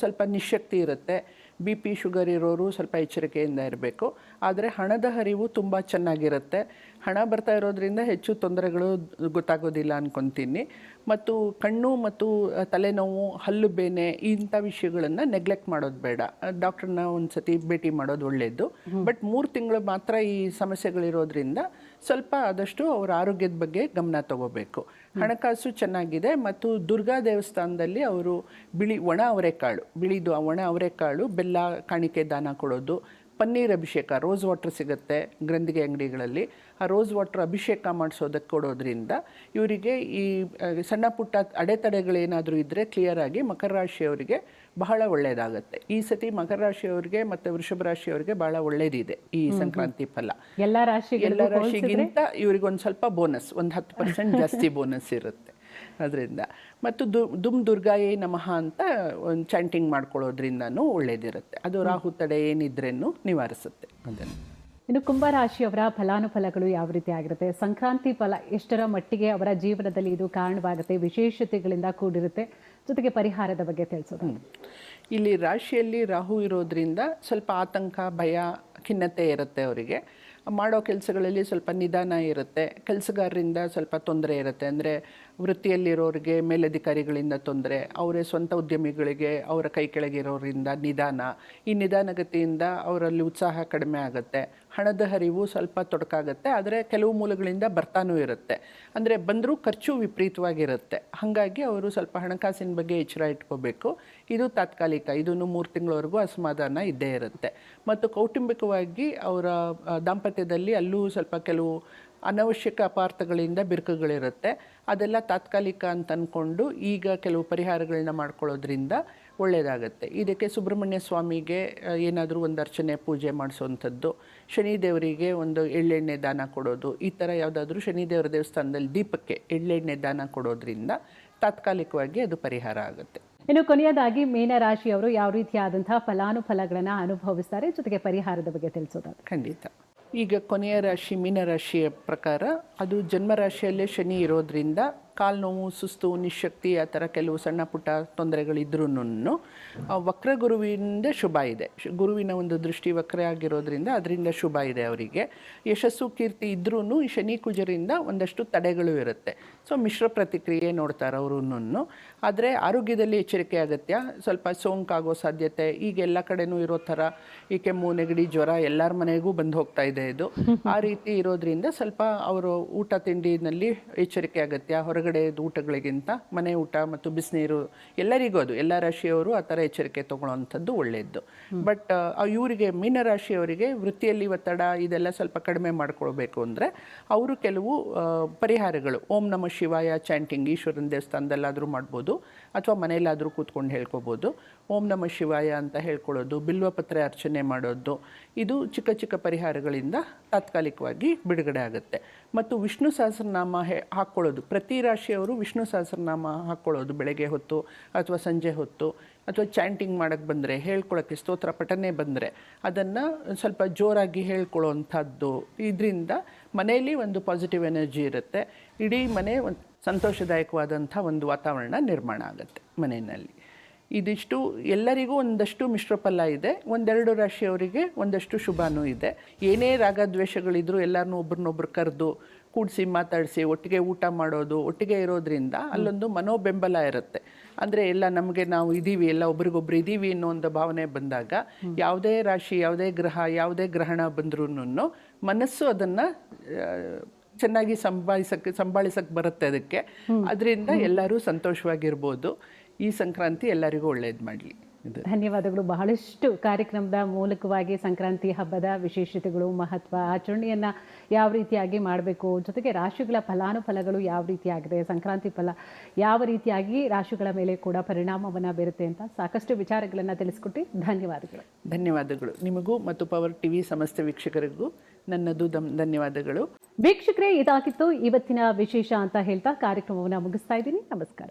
Speaker 2: ಸ್ವಲ್ಪ ನಿಶಕ್ತಿ ಇರುತ್ತೆ. ಬಿ ಪಿ ಶುಗರ್ ಇರೋರು ಸ್ವಲ್ಪ ಎಚ್ಚರಿಕೆಯಿಂದ ಇರಬೇಕು. ಆದರೆ ಹಣದ ಹರಿವು ತುಂಬ ಚೆನ್ನಾಗಿರುತ್ತೆ. ಹಣ ಬರ್ತಾ ಇರೋದ್ರಿಂದ ಹೆಚ್ಚು ತೊಂದರೆಗಳು ಗೊತ್ತಾಗೋದಿಲ್ಲ ಅನ್ಕೊತೀನಿ. ಮತ್ತು ಕಣ್ಣು ಮತ್ತು ತಲೆನೋವು, ಹಲ್ಲು ಬೇನೆ ಇಂಥ ವಿಷಯಗಳನ್ನು ನೆಗ್ಲೆಕ್ಟ್ ಮಾಡೋದು ಬೇಡ. ಡಾಕ್ಟ್ರನ್ನ ಒಂದು ಸತಿ ಭೇಟಿ ಮಾಡೋದು ಒಳ್ಳೆಯದು. ಬಟ್ 3 ತಿಂಗಳು ಮಾತ್ರ ಈ ಸಮಸ್ಯೆಗಳಿರೋದ್ರಿಂದ ಸ್ವಲ್ಪ ಆದಷ್ಟು ಅವರ ಆರೋಗ್ಯದ ಬಗ್ಗೆ ಗಮನ ತಗೋಬೇಕು. ಹಣಕಾಸು ಚೆನ್ನಾಗಿದೆ. ಮತ್ತು ದುರ್ಗಾ ದೇವಸ್ಥಾನದಲ್ಲಿ ಅವರು ಒಣ ಅವರೆಕಾಳು, ಬಿಳಿದು ಒಣ ಅವರೆಕಾಳು, ಬೆಲ್ಲ ಕಾಣಿಕೆ ದಾನ ಕೊಡೋದು, ಪನ್ನೀರ್ ಅಭಿಷೇಕ, ರೋಸ್ ವಾಟರ್ ಸಿಗುತ್ತೆ ಗ್ರಂಥಿಗೆ ಅಂಗಡಿಗಳಲ್ಲಿ, ಆ ರೋಸ್ ವಾಟರ್ ಅಭಿಷೇಕ ಮಾಡಿಸೋದಕ್ಕೆ ಕೊಡೋದ್ರಿಂದ ಇವರಿಗೆ ಈ ಸಣ್ಣ ಪುಟ್ಟ ಅಡೆತಡೆಗಳೇನಾದರೂ ಇದ್ದರೆ ಕ್ಲಿಯರ್ ಆಗಿ ಮಕರ ರಾಶಿಯವರಿಗೆ ಬಹಳ ಒಳ್ಳೆಯದಾಗುತ್ತೆ. ಈ ಸತಿ ಮಕರ ರಾಶಿಯವರಿಗೆ ಮತ್ತು ವೃಷಭ ರಾಶಿಯವರಿಗೆ ಬಹಳ ಒಳ್ಳೆಯದಿದೆ ಈ ಸಂಕ್ರಾಂತಿ ಫಲ. ಎಲ್ಲ ರಾಶಿಗಿಂತ ಇವರಿಗೆ ಒಂದು ಸ್ವಲ್ಪ ಬೋನಸ್, ಒಂದು 10% ಜಾಸ್ತಿ ಬೋನಸ್ ಇರುತ್ತೆ ಅದರಿಂದ. ಮತ್ತು ದುರ್ಗಾಯೇ ನಮಃ ಅಂತ ಒಂದು ಚಾಂಟಿಂಗ್ ಮಾಡ್ಕೊಳ್ಳೋದ್ರಿಂದನೂ ಒಳ್ಳೇದಿರುತ್ತೆ. ಅದು ರಾಹು ತಡೆ ಏನಿದ್ರೇನು ನಿವಾರಿಸುತ್ತೆ ಅದನ್ನು.
Speaker 1: ಇನ್ನು ಕುಂಭರಾಶಿಯವರ ಫಲಾನುಫಲಗಳು ಯಾವ ರೀತಿ ಆಗಿರುತ್ತೆ? ಸಂಕ್ರಾಂತಿ ಫಲ ಎಷ್ಟರ ಮಟ್ಟಿಗೆ ಅವರ ಜೀವನದಲ್ಲಿ ಇದು ಕಾರಣವಾಗುತ್ತೆ, ವಿಶೇಷತೆಗಳಿಂದ ಕೂಡಿರುತ್ತೆ, ಜೊತೆಗೆ ಪರಿಹಾರದ ಬಗ್ಗೆ ತಿಳಿಸೋದು?
Speaker 2: ಇಲ್ಲಿ ರಾಶಿಯಲ್ಲಿ ರಾಹು ಇರೋದ್ರಿಂದ ಸ್ವಲ್ಪ ಆತಂಕ, ಭಯ, ಖಿನ್ನತೆ ಇರುತ್ತೆ. ಅವರಿಗೆ ಮಾಡೋ ಕೆಲಸಗಳಲ್ಲಿ ಸ್ವಲ್ಪ ನಿಧಾನ ಇರುತ್ತೆ. ಕೆಲಸಗಾರರಿಂದ ಸ್ವಲ್ಪ ತೊಂದರೆ ಇರುತ್ತೆ. ಅಂದರೆ ವೃತ್ತಿಯಲ್ಲಿರೋರಿಗೆ ಮೇಲಧಿಕಾರಿಗಳಿಂದ ತೊಂದರೆ, ಅವರೇ ಸ್ವಂತ ಉದ್ಯಮಿಗಳಿಗೆ ಅವರ ಕೈ ಕೆಳಗಿರೋರಿಂದ ನಿಧಾನ. ಈ ನಿಧಾನಗತಿಯಿಂದ ಅವರಲ್ಲಿ ಉತ್ಸಾಹ ಕಡಿಮೆ ಆಗುತ್ತೆ. ಹಣದ ಹರಿವು ಸ್ವಲ್ಪ ತೊಡಕಾಗುತ್ತೆ. ಆದರೆ ಕೆಲವು ಮೂಲಗಳಿಂದ ಬರ್ತಾನೂ ಇರುತ್ತೆ. ಅಂದರೆ ಬಂದರೂ ಖರ್ಚು ವಿಪರೀತವಾಗಿರುತ್ತೆ. ಹಾಗಾಗಿ ಅವರು ಸ್ವಲ್ಪ ಹಣಕಾಸಿನ ಬಗ್ಗೆ ಎಚ್ಚರ ಇಟ್ಕೋಬೇಕು. ಇದು ತಾತ್ಕಾಲಿಕ, ಇದನ್ನು 3 ತಿಂಗಳವರೆಗೂ ಅಸಮಾಧಾನ ಇದ್ದೇ ಇರುತ್ತೆ. ಮತ್ತು ಕೌಟುಂಬಿಕವಾಗಿ ಅವರ ದಾಂಪತ್ಯದಲ್ಲಿ ಅಲ್ಲೂ ಸ್ವಲ್ಪ ಕೆಲವು ಅನವಶ್ಯಕ ಅಪಾರ್ಥಗಳಿಂದ ಬಿರುಕುಗಳಿರುತ್ತೆ. ಅದೆಲ್ಲ ತಾತ್ಕಾಲಿಕ ಅಂತ ಅಂದ್ಕೊಂಡು ಈಗ ಕೆಲವು ಪರಿಹಾರಗಳನ್ನ ಮಾಡ್ಕೊಳ್ಳೋದ್ರಿಂದ ಒಳ್ಳೆಯದಾಗತ್ತೆ. ಇದಕ್ಕೆ ಸುಬ್ರಹ್ಮಣ್ಯ ಸ್ವಾಮಿಗೆ ಏನಾದರೂ ಒಂದು ಅರ್ಚನೆ, ಪೂಜೆ ಮಾಡಿಸೋವಂಥದ್ದು, ಶನಿದೇವರಿಗೆ ಒಂದು ಎಳ್ಳೆಣ್ಣೆ ದಾನ ಕೊಡೋದು, ಈ ಥರ ಯಾವುದಾದ್ರೂ ಶನಿದೇವರ ದೇವಸ್ಥಾನದಲ್ಲಿ ದೀಪಕ್ಕೆ ಎಳ್ಳೆಣ್ಣೆ ದಾನ ಕೊಡೋದ್ರಿಂದ ತಾತ್ಕಾಲಿಕವಾಗಿ ಅದು ಪರಿಹಾರ ಆಗುತ್ತೆ.
Speaker 1: ಇನ್ನು ಕೊನೆಯದಾಗಿ ಮೀನರಾಶಿಯವರು ಯಾವ ರೀತಿಯಾದಂತಹ ಫಲಾನುಫಲಗಳನ್ನು ಅನುಭವಿಸ್ತಾರೆ, ಜೊತೆಗೆ ಪರಿಹಾರದ ಬಗ್ಗೆ ತಿಳಿಸೋದಾದ್ರೆ?
Speaker 2: ಖಂಡಿತ. ಈಗ ಕೊನೆಯ ರಾಶಿ ಮೀನರಾಶಿಯ ಪ್ರಕಾರ ಅದು ಜನ್ಮರಾಶಿಯಲ್ಲೇ ಶನಿ ಇರೋದ್ರಿಂದ ಕಾಲು ನೋವು, ಸುಸ್ತು, ನಿಶಕ್ತಿ ಆ ಥರ ಕೆಲವು ಸಣ್ಣ ಪುಟ್ಟ ತೊಂದರೆಗಳಿದ್ರೂ ವಕ್ರ ಗುರುವಿನಿಂದ ಶುಭ ಇದೆ. ಗುರುವಿನ ಒಂದು ದೃಷ್ಟಿ ವಕ್ರ ಆಗಿರೋದ್ರಿಂದ ಅದರಿಂದ ಶುಭ ಇದೆ ಅವರಿಗೆ. ಯಶಸ್ಸು, ಕೀರ್ತಿ ಇದ್ರೂ ಈ ಶನಿ ಕುಜರಿಂದ ಒಂದಷ್ಟು ತಡೆಗಳು ಇರುತ್ತೆ. ಸೊ ಮಿಶ್ರ ಪ್ರತಿಕ್ರಿಯೆ ನೋಡ್ತಾರೆ ಅವರು. ಆದರೆ ಆರೋಗ್ಯದಲ್ಲಿ ಎಚ್ಚರಿಕೆ ಅಗತ್ಯ. ಸ್ವಲ್ಪ ಸೋಂಕಾಗೋ ಸಾಧ್ಯತೆ ಈಗ ಎಲ್ಲ ಕಡೆನೂ ಇರೋ ಥರ ಈ ಕೆಮ್ಮು, ನೆಗಡಿ, ಜ್ವರ ಎಲ್ಲರ ಮನೆಗೂ ಬಂದು ಹೋಗ್ತಾ ಇದೆ ಇದು. ಆ ರೀತಿ ಇರೋದ್ರಿಂದ ಸ್ವಲ್ಪ ಅವರು ಊಟ ತಿಂಡಿನಲ್ಲಿ ಎಚ್ಚರಿಕೆ ಅಗತ್ಯ. ಹೊರಗಡೆ ಊಟಗಳಿಗಿಂತ ಮನೆ ಊಟ ಮತ್ತು ಬಿಸಿನೀರು ಎಲ್ಲರಿಗೂ ಅದು ಎಲ್ಲ ರಾಶಿಯವರು ಆ ಥರ ಎಚ್ಚರಿಕೆ ತಗೊಳ್ಳೋವಂಥದ್ದು ಒಳ್ಳೆಯದು. ಬಟ್ ಇವರಿಗೆ ಮೀನರಾಶಿಯವರಿಗೆ ವೃತ್ತಿಯಲ್ಲಿ ಒತ್ತಡ ಇದೆಲ್ಲ ಸ್ವಲ್ಪ ಕಡಿಮೆ ಮಾಡ್ಕೊಳ್ಬೇಕು ಅಂದರೆ ಅವರು ಕೆಲವು ಪರಿಹಾರಗಳು, ಓಂ ನಮ ಶಿವಾಯ ಚಾಂಟಿಂಗ್ ಈಶ್ವರನ ದೇವಸ್ಥಾನದಲ್ಲಾದರೂ ಮಾಡ್ಬೋದು, ಅಥವಾ ಮನೆಯಲ್ಲಾದರೂ ಕೂತ್ಕೊಂಡು ಹೇಳ್ಕೊಬೋದು. ಓಂ ನಮ ಶಿವಾಯ ಅಂತ ಹೇಳ್ಕೊಳ್ಳೋದು, ಬಿಲ್ವಪತ್ರೆ ಅರ್ಚನೆ ಮಾಡೋದು, ಇದು ಚಿಕ್ಕ ಚಿಕ್ಕ ಪರಿಹಾರಗಳಿಂದ ತಾತ್ಕಾಲಿಕವಾಗಿ ಬಿಡುಗಡೆ ಆಗುತ್ತೆ. ಮತ್ತು ವಿಷ್ಣು ಸಹಸ್ರನಾಮ ಹಾಕ್ಕೊಳ್ಳೋದು, ಪ್ರತಿ ರಾಶಿಯವರು ವಿಷ್ಣು ಸಹಸ್ರನಾಮ ಹಾಕ್ಕೊಳ್ಳೋದು ಬೆಳಗ್ಗೆ ಹೊತ್ತು ಅಥವಾ ಸಂಜೆ ಹೊತ್ತು, ಅಥವಾ ಚಾಂಟಿಂಗ್ ಮಾಡೋಕ್ಕೆ ಬಂದರೆ, ಹೇಳ್ಕೊಳ್ಳೋಕ್ಕೆ ಸ್ತೋತ್ರ ಪಠನೆ ಬಂದರೆ ಅದನ್ನು ಸ್ವಲ್ಪ ಜೋರಾಗಿ ಹೇಳ್ಕೊಳ್ಳೋವಂಥದ್ದು. ಇದರಿಂದ ಮನೆಯಲ್ಲಿ ಒಂದು ಪಾಸಿಟಿವ್ ಎನರ್ಜಿ ಇರುತ್ತೆ, ಇಡೀ ಮನೆ ಒಂದು ಸಂತೋಷದಾಯಕವಾದಂಥ ಒಂದು ವಾತಾವರಣ ನಿರ್ಮಾಣ ಆಗುತ್ತೆ ಮನೆಯಲ್ಲಿ. ಇದಿಷ್ಟು ಎಲ್ಲರಿಗೂ ಒಂದಷ್ಟು ಮಿಶ್ರ ಫಲ ಇದೆ, ಒಂದೆರಡು ರಾಶಿಯವರಿಗೆ ಒಂದಷ್ಟು ಶುಭನೂ ಇದೆ. ಏನೇ ರಾಗದ್ವೇಷಗಳಿದ್ರೂ ಎಲ್ಲರನ್ನೂ ಒಬ್ರನ್ನೊಬ್ರು ಕರೆದು ಕೂಡಿಸಿ ಮಾತಾಡಿಸಿ ಒಟ್ಟಿಗೆ ಊಟ ಮಾಡೋದು, ಒಟ್ಟಿಗೆ ಇರೋದ್ರಿಂದ ಅಲ್ಲೊಂದು ಮನೋಬೆಂಬಲ ಇರುತ್ತೆ. ಅಂದರೆ ಎಲ್ಲ ನಮಗೆ ನಾವು ಇದ್ದೀವಿ, ಎಲ್ಲ ಒಬ್ರಿಗೊಬ್ರು ಇದ್ದೀವಿ ಅನ್ನೋ ಒಂದು ಭಾವನೆ ಬಂದಾಗ ಯಾವುದೇ ರಾಶಿ, ಯಾವುದೇ ಗ್ರಹ, ಯಾವುದೇ ಗ್ರಹಣ ಬಂದ್ರೂ ಮನಸ್ಸು ಅದನ್ನು ಚೆನ್ನಾಗಿ ಸಂಭಾಳಿಸಕ್ಕೆ ಬರುತ್ತೆ ಅದಕ್ಕೆ. ಅದರಿಂದ ಎಲ್ಲರೂ ಸಂತೋಷವಾಗಿರ್ಬೋದು. ಈ ಸಂಕ್ರಾಂತಿ ಎಲ್ಲರಿಗೂ ಒಳ್ಳೇದು ಮಾಡಲಿ.
Speaker 1: ಧನ್ಯವಾದಗಳು. ಬಹಳಷ್ಟು ಕಾರ್ಯಕ್ರಮದ ಮೂಲಕವಾಗಿ ಸಂಕ್ರಾಂತಿ ಹಬ್ಬದ ವಿಶೇಷತೆಗಳು, ಮಹತ್ವ, ಆಚರಣೆಯನ್ನು ಯಾವ ರೀತಿಯಾಗಿ ಮಾಡಬೇಕು, ಜೊತೆಗೆ ರಾಶಿಗಳ ಫಲಾನುಫಲಗಳು ಯಾವ ರೀತಿಯಾಗಿದೆ, ಸಂಕ್ರಾಂತಿ ಫಲ ಯಾವ ರೀತಿಯಾಗಿ ರಾಶಿಗಳ ಮೇಲೆ ಕೂಡ ಪರಿಣಾಮವನ್ನು ಬೀರುತ್ತೆ ಅಂತ ಸಾಕಷ್ಟು ವಿಚಾರಗಳನ್ನು ತಿಳಿಸ್ಕೊಟ್ಟು ಧನ್ಯವಾದಗಳು.
Speaker 2: ಧನ್ಯವಾದಗಳು ನಿಮಗೂ ಮತ್ತು ಪವರ್ ಟಿವಿ ಸಮಸ್ತ ವೀಕ್ಷಕರಿಗೂ ನನ್ನದು ಧನ್ಯವಾದಗಳು.
Speaker 1: ವೀಕ್ಷಕರೇ, ಇದಾಗಿತ್ತು ಇವತ್ತಿನ ವಿಶೇಷ ಅಂತ ಹೇಳ್ತಾ ಕಾರ್ಯಕ್ರಮವನ್ನು ಮುಗಿಸ್ತಾ ಇದ್ದೀನಿ. ನಮಸ್ಕಾರ.